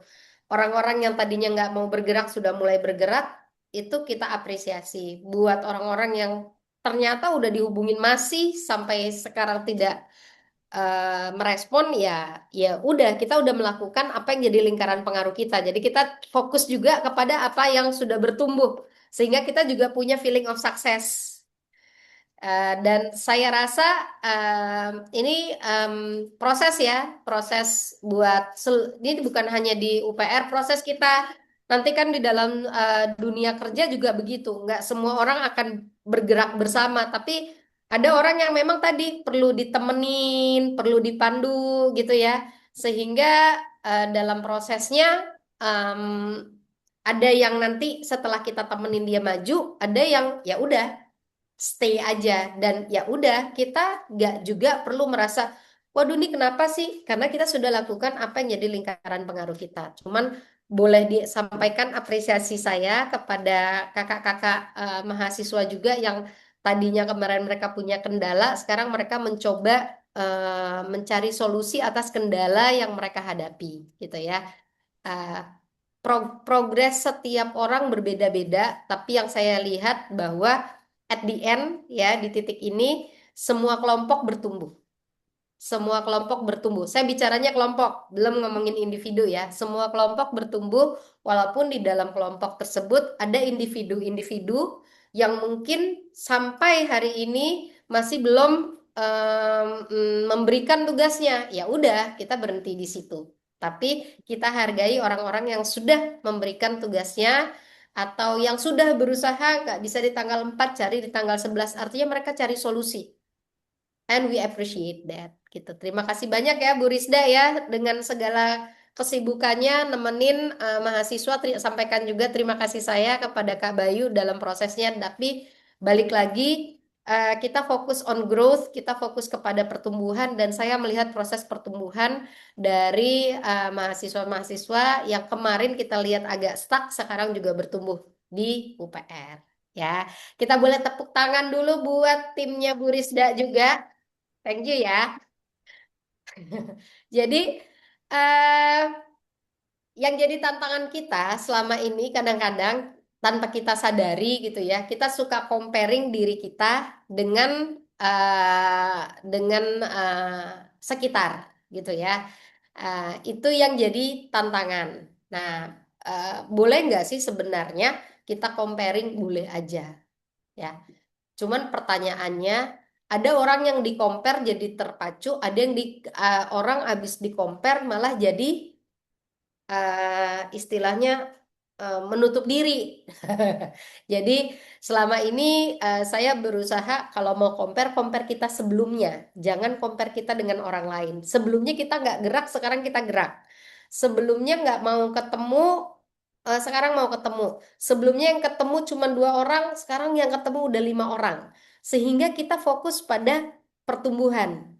Orang-orang yang tadinya nggak mau bergerak sudah mulai bergerak, itu kita apresiasi. Buat orang-orang yang ternyata udah dihubungin masih sampai sekarang tidak merespon ya ya udah kita udah melakukan apa yang jadi lingkaran pengaruh kita jadi kita fokus juga kepada apa yang sudah bertumbuh sehingga kita juga punya feeling of success. Dan saya rasa ini proses ya, proses buat ini bukan hanya di UPR, proses kita nanti kan di dalam dunia kerja juga begitu. Nggak semua orang akan bergerak bersama, tapi ada orang yang memang tadi perlu ditemenin, perlu dipandu gitu ya, sehingga dalam prosesnya em, ada yang nanti setelah kita temenin dia maju, ada yang ya udah stay aja dan ya udah kita nggak juga perlu merasa waduh ini kenapa sih karena kita sudah lakukan apa yang jadi lingkaran pengaruh kita cuman boleh disampaikan apresiasi saya kepada kakak-kakak mahasiswa juga yang tadinya kemarin mereka punya kendala sekarang mereka mencoba mencari solusi atas kendala yang mereka hadapi gitu ya. Eh, Progres setiap orang berbeda-beda, tapi yang saya lihat bahwa at the end ya di titik ini semua kelompok bertumbuh. Semua kelompok bertumbuh. Saya bicaranya kelompok, belum ngomongin individu ya. Semua kelompok bertumbuh walaupun di dalam kelompok tersebut ada individu-individu yang mungkin sampai hari ini masih belum memberikan tugasnya. Ya udah, kita berhenti di situ. Tapi kita hargai orang-orang yang sudah memberikan tugasnya atau yang sudah berusaha nggak bisa di tanggal 4 cari di tanggal 11 artinya mereka cari solusi and we appreciate that gitu. Terima kasih banyak ya Bu Risda ya dengan segala kesibukannya nemenin mahasiswa sampaikan juga terima kasih saya kepada Kak Bayu dalam prosesnya tapi balik lagi kita fokus on growth, kita fokus kepada pertumbuhan dan saya melihat proses pertumbuhan dari mahasiswa-mahasiswa yang kemarin kita lihat agak stuck sekarang juga bertumbuh di UPR ya. Kita boleh tepuk tangan dulu buat timnya Bu Risda juga. Thank you ya. Jadi eh yang jadi tantangan kita selama ini kadang-kadang tanpa kita sadari gitu ya, kita suka comparing diri kita dengan dengan sekitar gitu ya. Itu yang jadi tantangan. Nah, boleh nggak sih sebenarnya kita comparing boleh aja ya. Cuman pertanyaannya, ada orang yang di compare jadi terpacu, ada yang orang abis di compare malah jadi istilahnya menutup diri. Jadi selama ini saya berusaha kalau mau compare, compare kita sebelumnya, jangan compare kita dengan orang lain. Sebelumnya kita nggak gerak, sekarang kita gerak. Sebelumnya nggak mau ketemu, sekarang mau ketemu. Sebelumnya yang ketemu cuma 2 orang, sekarang yang ketemu udah 5 orang. Sehingga kita fokus pada pertumbuhan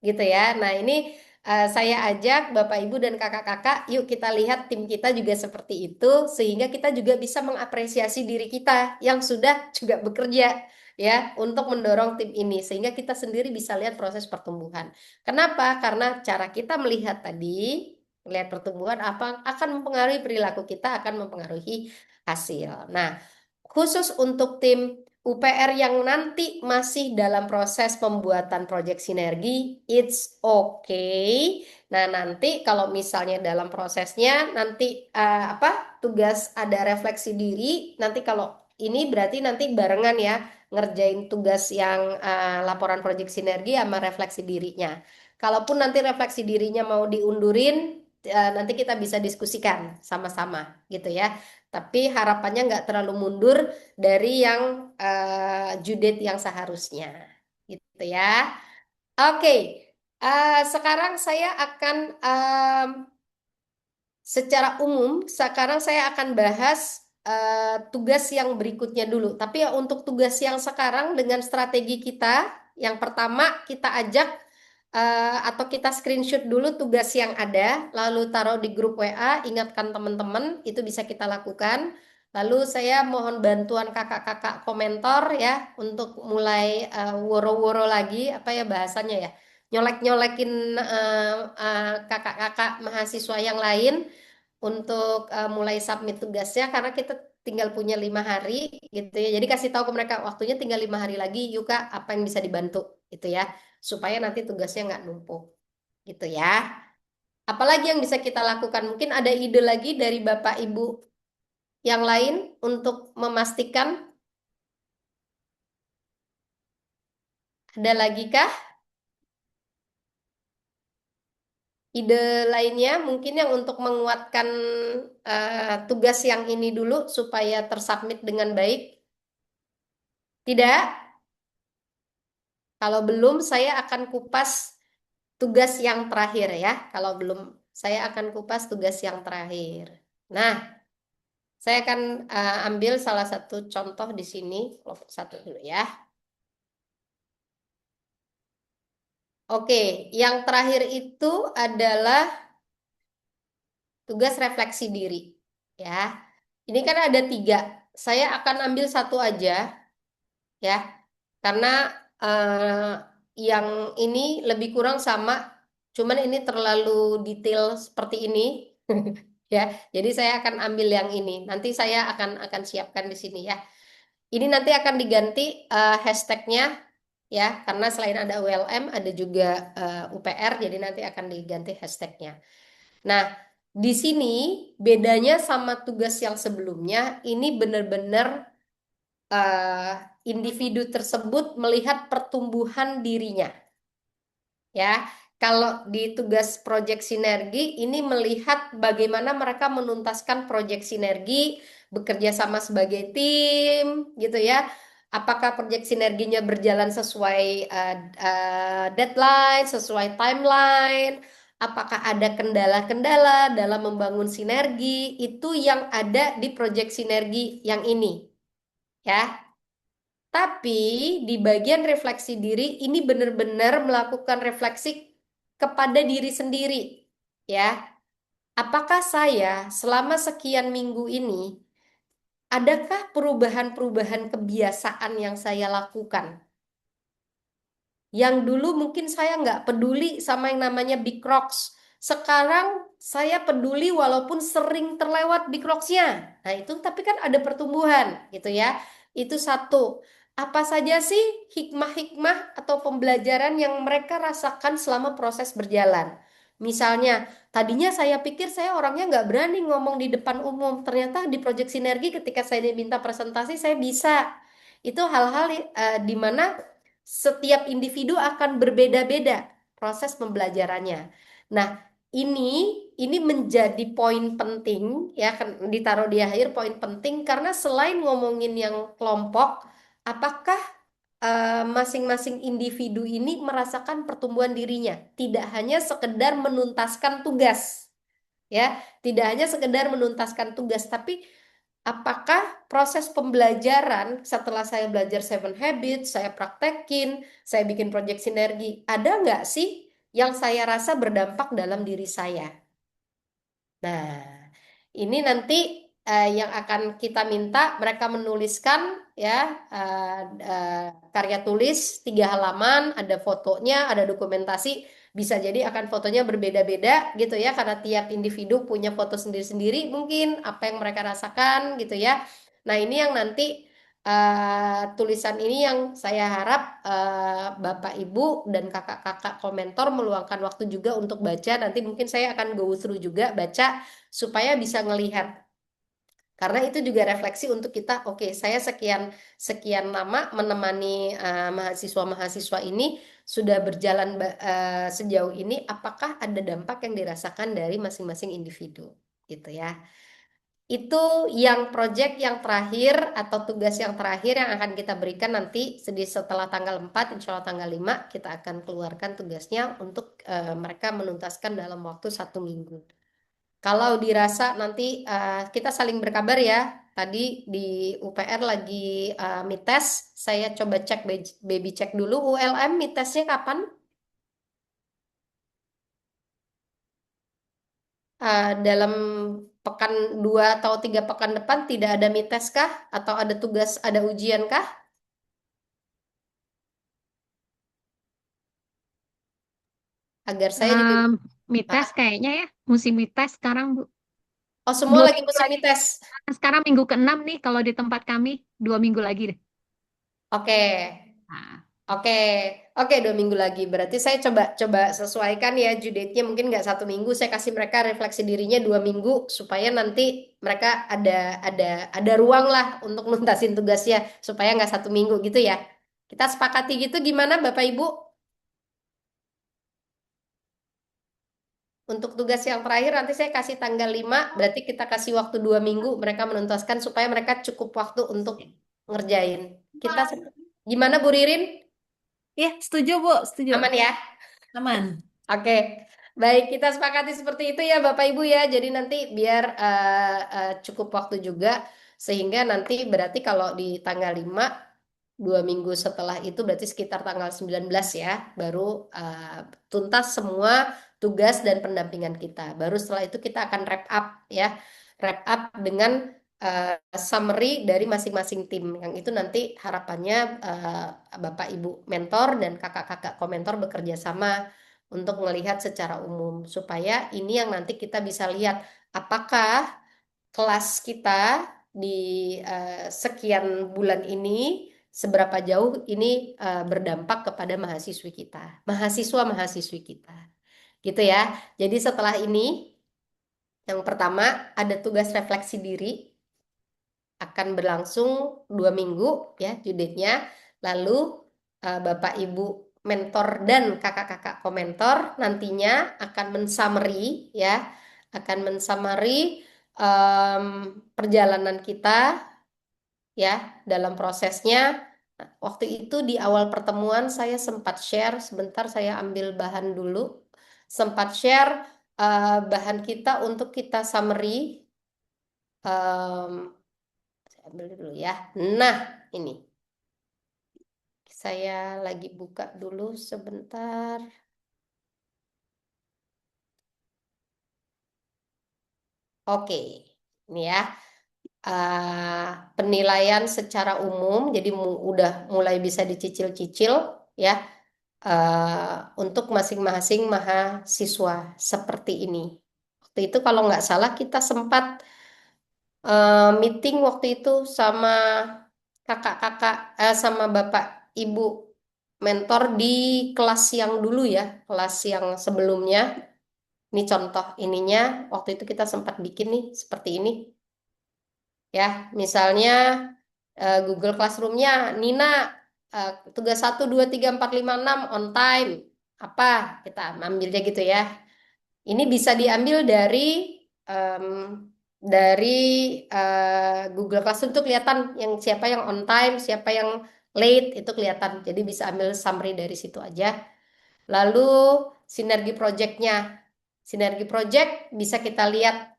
gitu ya. Nah, ini saya ajak Bapak Ibu dan kakak-kakak, yuk kita lihat tim kita juga seperti itu, sehingga kita juga bisa mengapresiasi diri kita yang sudah juga bekerja ya untuk mendorong tim ini, sehingga kita sendiri bisa lihat proses pertumbuhan. Kenapa? Karena cara kita melihat tadi, melihat pertumbuhan apa akan mempengaruhi perilaku kita, akan mempengaruhi hasil. Nah, khusus untuk tim UPR yang nanti masih dalam proses pembuatan proyek sinergi, it's okay. Nah, nanti kalau misalnya dalam prosesnya nanti apa tugas ada refleksi diri, nanti kalau ini berarti nanti barengan ya ngerjain tugas yang laporan proyek sinergi sama refleksi dirinya. Kalaupun nanti refleksi dirinya mau diundurin, nanti kita bisa diskusikan sama-sama gitu ya. Tapi harapannya nggak terlalu mundur dari yang due yang seharusnya gitu ya. Oke, sekarang saya akan secara umum sekarang saya akan bahas tugas yang berikutnya dulu. Tapi ya untuk tugas yang sekarang dengan strategi kita, yang pertama kita ajak atau kita screenshot dulu tugas yang ada, lalu taruh di grup WA, ingatkan teman-teman, itu bisa kita lakukan. Lalu saya mohon bantuan kakak-kakak komentor ya untuk mulai woro-woro lagi, apa ya bahasanya ya, nyolek-nyolekin kakak-kakak mahasiswa yang lain untuk mulai submit tugasnya karena kita tinggal punya 5 hari gitu ya. Jadi kasih tahu ke mereka waktunya tinggal 5 hari lagi, yuk Kak, apa yang bisa dibantu gitu ya, supaya nanti tugasnya nggak numpuk gitu ya. Apalagi yang bisa kita lakukan? Mungkin ada ide lagi dari Bapak Ibu yang lain untuk memastikan. Ada lagi kah? Ide lainnya mungkin yang untuk menguatkan tugas yang ini dulu supaya tersubmit dengan baik. Tidak? Kalau belum, saya akan kupas tugas yang terakhir ya. Kalau belum, saya akan kupas tugas yang terakhir. Nah, saya akan ambil salah satu contoh di sini, kelompok satu dulu ya. Oke, yang terakhir itu adalah tugas refleksi diri. Ya, ini kan ada 3. Saya akan ambil satu aja, ya, karena yang ini lebih kurang sama, cuman ini terlalu detail seperti ini, ya. Jadi saya akan ambil yang ini. Nanti saya akan siapkan di sini ya. Ini nanti akan diganti hashtagnya ya, karena selain ada ULM ada juga UPR, jadi nanti akan diganti hashtagnya. Nah, di sini bedanya sama tugas yang sebelumnya, ini benar-benar individu tersebut melihat pertumbuhan dirinya. Ya, kalau di tugas proyek sinergi ini melihat bagaimana mereka menuntaskan proyek sinergi, bekerja sama sebagai tim, gitu ya. Apakah proyek sinerginya berjalan sesuai deadline, sesuai timeline? Apakah ada kendala-kendala dalam membangun sinergi? Itu yang ada di proyek sinergi yang ini, ya. Tapi di bagian refleksi diri ini benar-benar melakukan refleksi kepada diri sendiri, ya. Apakah saya selama sekian minggu ini adakah perubahan-perubahan kebiasaan yang saya lakukan? Yang dulu mungkin saya nggak peduli sama yang namanya Big Rocks. Sekarang saya peduli walaupun sering terlewat Big Rocks-nya. Nah itu tapi kan ada pertumbuhan gitu ya. Itu satu. Apa saja sih hikmah-hikmah atau pembelajaran yang mereka rasakan selama proses berjalan? Misalnya, tadinya saya pikir saya orangnya nggak berani ngomong di depan umum. Ternyata di Project Sinergi ketika saya diminta presentasi, saya bisa. Itu hal-hal di mana setiap individu akan berbeda-beda proses pembelajarannya. Nah, ini ini menjadi poin penting ya, kan ditaruh di akhir poin penting karena selain ngomongin yang kelompok, apakah masing-masing individu ini merasakan pertumbuhan dirinya, tidak hanya sekedar menuntaskan tugas, ya, tidak hanya sekedar menuntaskan tugas, tapi apakah proses pembelajaran setelah saya belajar Seven Habits, saya praktekin, saya bikin proyek sinergi, ada nggak sih yang saya rasa berdampak dalam diri saya? Nah, ini nanti yang akan kita minta mereka menuliskan ya karya tulis 3 halaman, ada fotonya, ada dokumentasi. Bisa jadi akan fotonya berbeda-beda gitu ya, karena tiap individu punya foto sendiri-sendiri mungkin apa yang mereka rasakan gitu ya. Nah, ini yang nanti tulisan ini yang saya harap Bapak Ibu dan kakak-kakak komentor meluangkan waktu juga untuk baca. Nanti mungkin saya akan go through juga baca supaya bisa ngelihat. Karena itu juga refleksi untuk kita, oke, saya sekian sekian lama menemani mahasiswa-mahasiswa ini sudah berjalan sejauh ini, apakah ada dampak yang dirasakan dari masing-masing individu, gitu ya. Itu yang proyek yang terakhir atau tugas yang terakhir yang akan kita berikan nanti setelah tanggal 4, insya Allah tanggal 5 kita akan keluarkan tugasnya untuk mereka menuntaskan dalam waktu 1 minggu. Kalau dirasa nanti kita saling berkabar ya, Tadi di UPR lagi mid test. Saya coba cek baby cek dulu. ULM mid testnya kapan? Dalam pekan 2 atau 3 pekan depan tidak ada mid test kah? Atau ada tugas, ada ujian kah? Agar saya juga. Mites Ah, kayaknya ya, musim mites sekarang, Bu. Oh, semua Dua lagi minggu musim lagi. mid test. Sekarang minggu ke-6 nih kalau di tempat kami, 2 minggu lagi deh. Oke. Nah, Oke, oke 2 minggu lagi. Berarti saya coba coba sesuaikan ya due date-nya mungkin nggak 1 minggu. Saya kasih mereka refleksi dirinya 2 minggu supaya nanti mereka ada ada ruang lah untuk nuntasin tugasnya supaya nggak 1 minggu gitu ya. Kita sepakati gitu gimana Bapak Ibu? Untuk tugas yang terakhir nanti saya kasih tanggal 5, berarti kita kasih waktu 2 minggu mereka menuntaskan supaya mereka cukup waktu untuk ngerjain. Kita gimana Bu Ririn? Iya, setuju Bu, setuju. Aman ya? Aman. Oke, baik kita sepakati seperti itu ya Bapak Ibu ya. Jadi nanti biar cukup waktu juga sehingga nanti berarti kalau di tanggal 5, 2 minggu setelah itu berarti sekitar tanggal 19 ya baru tuntas semua tugas dan pendampingan kita. Baru setelah itu kita akan wrap up ya. Wrap up dengan summary dari masing-masing tim. Yang itu nanti harapannya Bapak Ibu mentor dan kakak-kakak komentor bekerja sama untuk melihat secara umum supaya ini yang nanti kita bisa lihat apakah kelas kita di sekian bulan ini seberapa jauh ini berdampak kepada mahasiswi kita, mahasiswa-mahasiswi kita. Gitu ya. Jadi setelah ini yang pertama ada tugas refleksi diri akan berlangsung 2 minggu ya judulnya. Lalu Bapak Ibu mentor dan kakak-kakak komentor nantinya akan mensummary ya, akan mensummary em, perjalanan kita ya dalam prosesnya. Nah, waktu itu di awal pertemuan saya sempat share, sebentar saya ambil bahan dulu, sempat share bahan kita untuk kita summary. Saya ambil dulu ya. Nah, ini saya lagi buka dulu sebentar. Oke, ini ya. Penilaian secara umum, jadi udah mulai bisa dicicil-cicil ya untuk masing-masing mahasiswa seperti ini. Waktu itu kalau nggak salah kita sempat meeting waktu itu sama kakak-kakak sama bapak ibu mentor di kelas yang dulu ya, kelas yang sebelumnya. Ini contoh ininya, waktu itu kita sempat bikin nih seperti ini. Ya, misalnya Google Classroom-nya, Nina, tugas 1, 2, 3, 4, 5, 6 on time. Apa? Kita ambilnya gitu ya. Ini bisa diambil em, dari Google Classroom itu kelihatan yang siapa yang on time, siapa yang late itu kelihatan. Jadi bisa ambil summary dari situ aja. Lalu sinergi project-nya. Sinergi project bisa kita lihat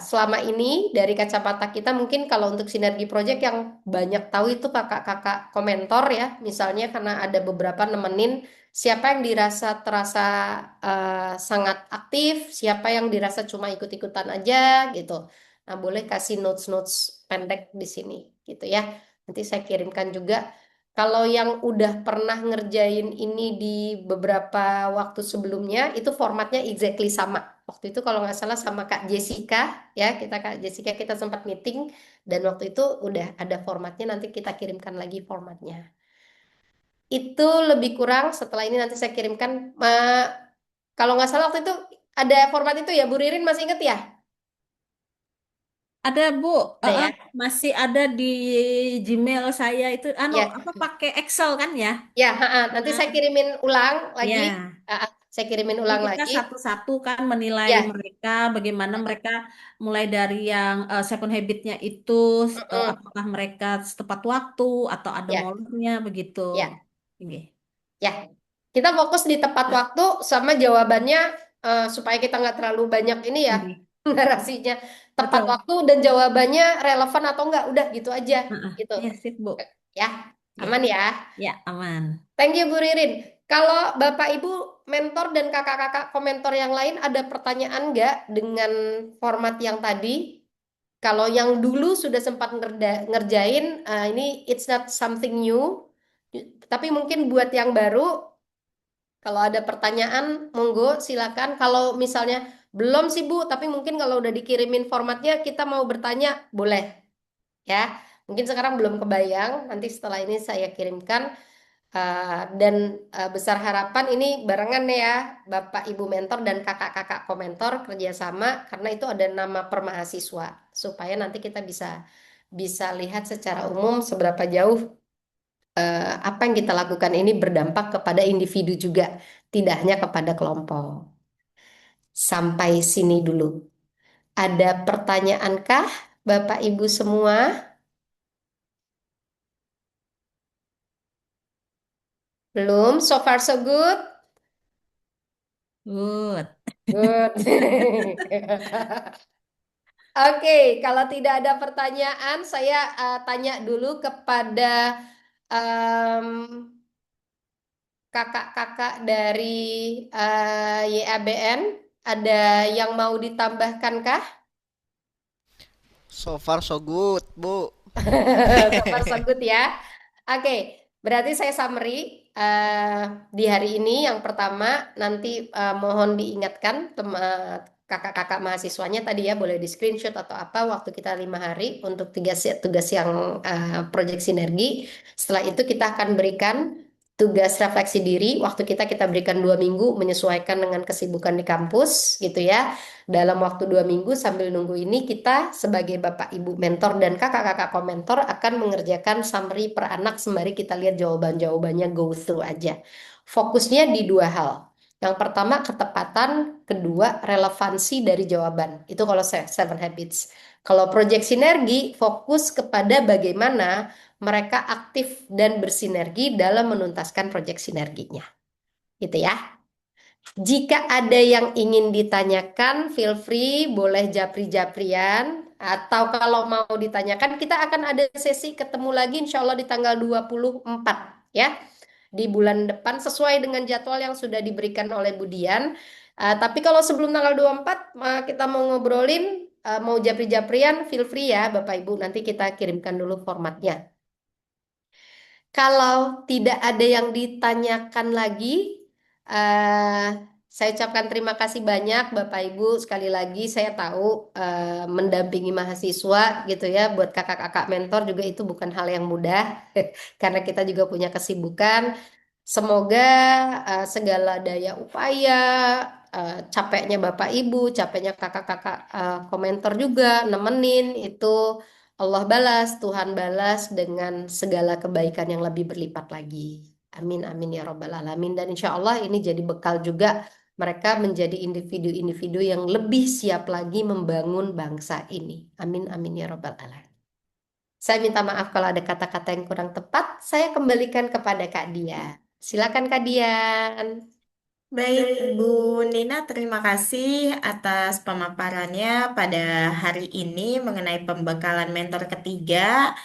selama ini dari kacamata kita mungkin kalau untuk sinergi project yang banyak tahu itu kakak-kakak komentor ya misalnya karena ada beberapa nemenin siapa yang dirasa terasa sangat aktif siapa yang dirasa cuma ikut-ikutan aja gitu nah boleh kasih notes-notes pendek di sini gitu ya nanti saya kirimkan juga kalau yang udah pernah ngerjain ini di beberapa waktu sebelumnya itu formatnya exactly sama. Waktu itu kalau nggak salah sama Kak Jessica ya kita Kak Jessica kita sempat meeting dan waktu itu udah ada formatnya nanti kita kirimkan lagi formatnya. Itu lebih kurang setelah ini nanti saya kirimkan kalau nggak salah waktu itu ada format itu ya Bu Ririn masih inget ya? Ada Bu, Ada ya? masih ada di Gmail saya itu, Ya, apa pakai Excel kan ya? ya, nanti Nah, saya kirimin ulang lagi. ya. Saya kirimin Jadi ulang kita lagi. satu-satu kan menilai Ya, mereka, bagaimana mereka mulai dari yang second habitnya itu, apakah mereka tepat waktu atau ada ya, molornya begitu. ya. Oke. Ya, kita fokus di tepat waktu sama jawabannya supaya kita nggak terlalu banyak ini ya, Oke. narasinya tepat Betul. waktu dan jawabannya relevan atau enggak, udah gitu aja Heeh. gitu Ya, sip, Bu. ya. Ya, Aman ya. ya, aman. Thank you Bu Ririn. Kalau Bapak Ibu mentor dan kakak-kakak komentor yang lain ada pertanyaan nggak dengan format yang tadi? Kalau yang dulu sudah sempat ngerjain, ini it's not something new. Tapi mungkin buat yang baru, kalau ada pertanyaan, monggo silakan. Kalau misalnya belum sih Bu, tapi mungkin kalau udah dikirimin formatnya, kita mau bertanya, boleh ya. Mungkin sekarang belum kebayang, nanti setelah ini saya kirimkan. Dan besar harapan ini barengan ya, Bapak Ibu mentor dan kakak-kakak komentor kerjasama, karena itu ada nama per mahasiswa, supaya nanti kita bisa bisa lihat secara umum seberapa jauh apa yang kita lakukan ini berdampak kepada individu juga, tidak hanya kepada kelompok. Sampai sini dulu. Ada pertanyaankah, Bapak Ibu semua? Belum? So far so good? Good. Good. Oke, kalau tidak ada pertanyaan, saya tanya dulu kepada em, kakak-kakak dari YABN. Ada yang mau ditambahkan kah? So far so good, Bu. So far so good ya. Oke, berarti saya summary di hari ini yang pertama nanti mohon diingatkan kakak-kakak mahasiswanya tadi ya boleh di screenshot atau apa waktu kita 5 hari untuk tugas yang proyek sinergi. Setelah itu kita akan berikan tugas refleksi diri. Waktu kita berikan 2 minggu menyesuaikan dengan kesibukan di kampus gitu ya. Dalam waktu 2 minggu sambil nunggu ini kita sebagai Bapak Ibu mentor dan kakak-kakak komentor akan mengerjakan summary per anak sembari kita lihat jawaban-jawabannya go through aja. Fokusnya di 2 hal. Yang pertama ketepatan, kedua relevansi dari jawaban. Itu kalau Seven Habits. Kalau proyek sinergi fokus kepada bagaimana mereka aktif dan bersinergi dalam menuntaskan proyek sinerginya. Gitu ya. Jika ada yang ingin ditanyakan, feel free, boleh japri-japrian. Atau kalau mau ditanyakan, kita akan ada sesi ketemu lagi insya Allah di tanggal 24 ya. Di bulan depan sesuai dengan jadwal yang sudah diberikan oleh Budian. Tapi kalau sebelum tanggal 24 kita mau ngobrolin, mau japri-japrian, feel free ya Bapak Ibu. Nanti kita kirimkan dulu formatnya. Kalau tidak ada yang ditanyakan lagi, eh, saya ucapkan terima kasih banyak Bapak Ibu. Sekali lagi saya tahu mendampingi mahasiswa gitu ya, buat kakak-kakak mentor juga itu bukan hal yang mudah, karena kita juga punya kesibukan. Semoga segala daya upaya, capeknya Bapak Ibu, capeknya kakak-kakak komentor juga, nemenin itu Allah balas, Tuhan balas dengan segala kebaikan yang lebih berlipat lagi. Amin, amin ya Robbal Alamin. Dan insya Allah ini jadi bekal juga mereka menjadi individu-individu yang lebih siap lagi membangun bangsa ini. Amin, amin ya Robbal Alamin. Saya minta maaf kalau ada kata-kata yang kurang tepat. Saya kembalikan kepada Kak Dia. Silakan Kak Dian. Baik, Bu Nina, terima kasih atas pemaparannya pada hari ini mengenai pembekalan mentor ketiga.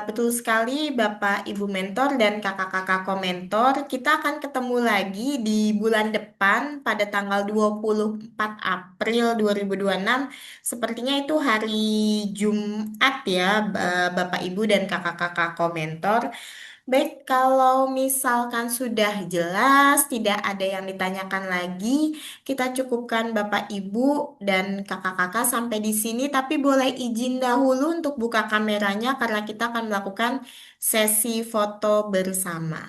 Betul sekali, Bapak, Ibu mentor, dan kakak-kakak komentor. Kita akan ketemu lagi di bulan depan pada tanggal 24 April 2026. Sepertinya itu hari Jumat ya, Bapak, Ibu, dan kakak-kakak komentor. Baik, kalau misalkan sudah jelas, tidak ada yang ditanyakan lagi, kita cukupkan Bapak, Ibu, dan kakak-kakak sampai di sini. Tapi boleh izin dahulu untuk buka kameranya karena kita akan melakukan sesi foto bersama.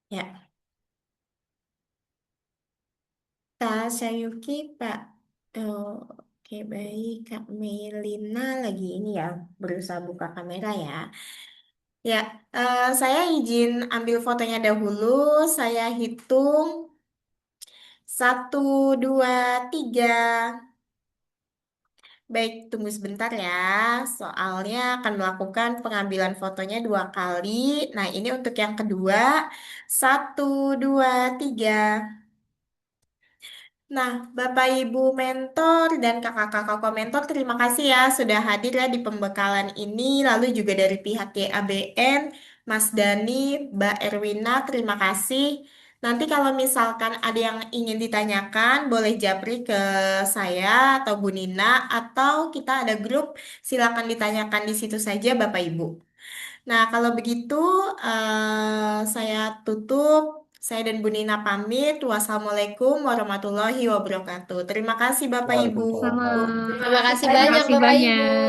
Ya, Kak Sayuki, Pak. Oh, oke, baik. Kak Melina lagi ini ya, berusaha buka kamera ya. Ya, saya izin ambil fotonya dahulu. Saya hitung 1, 2, 3. Baik, tunggu sebentar ya. Soalnya akan melakukan pengambilan fotonya 2 kali. Nah, ini untuk yang kedua. 1, 2, 3. Nah, Bapak Ibu mentor dan kakak-kakak komentor, terima kasih ya sudah hadir ya di pembekalan ini. Lalu juga dari pihak GABN, Mas Dani, Mbak Erwina, terima kasih. Nanti kalau misalkan ada yang ingin ditanyakan, boleh japri ke saya atau Bu Nina, atau kita ada grup, silakan ditanyakan di situ saja Bapak Ibu. Nah, kalau begitu, saya tutup. Saya dan Bu Nina pamit. Wassalamualaikum warahmatullahi wabarakatuh. Terima kasih, Bapak Ibu. Waalaikumsalam Sama. warahmatullahi Terima kasih Terima banyak kasih Bapak Ibu. banyak.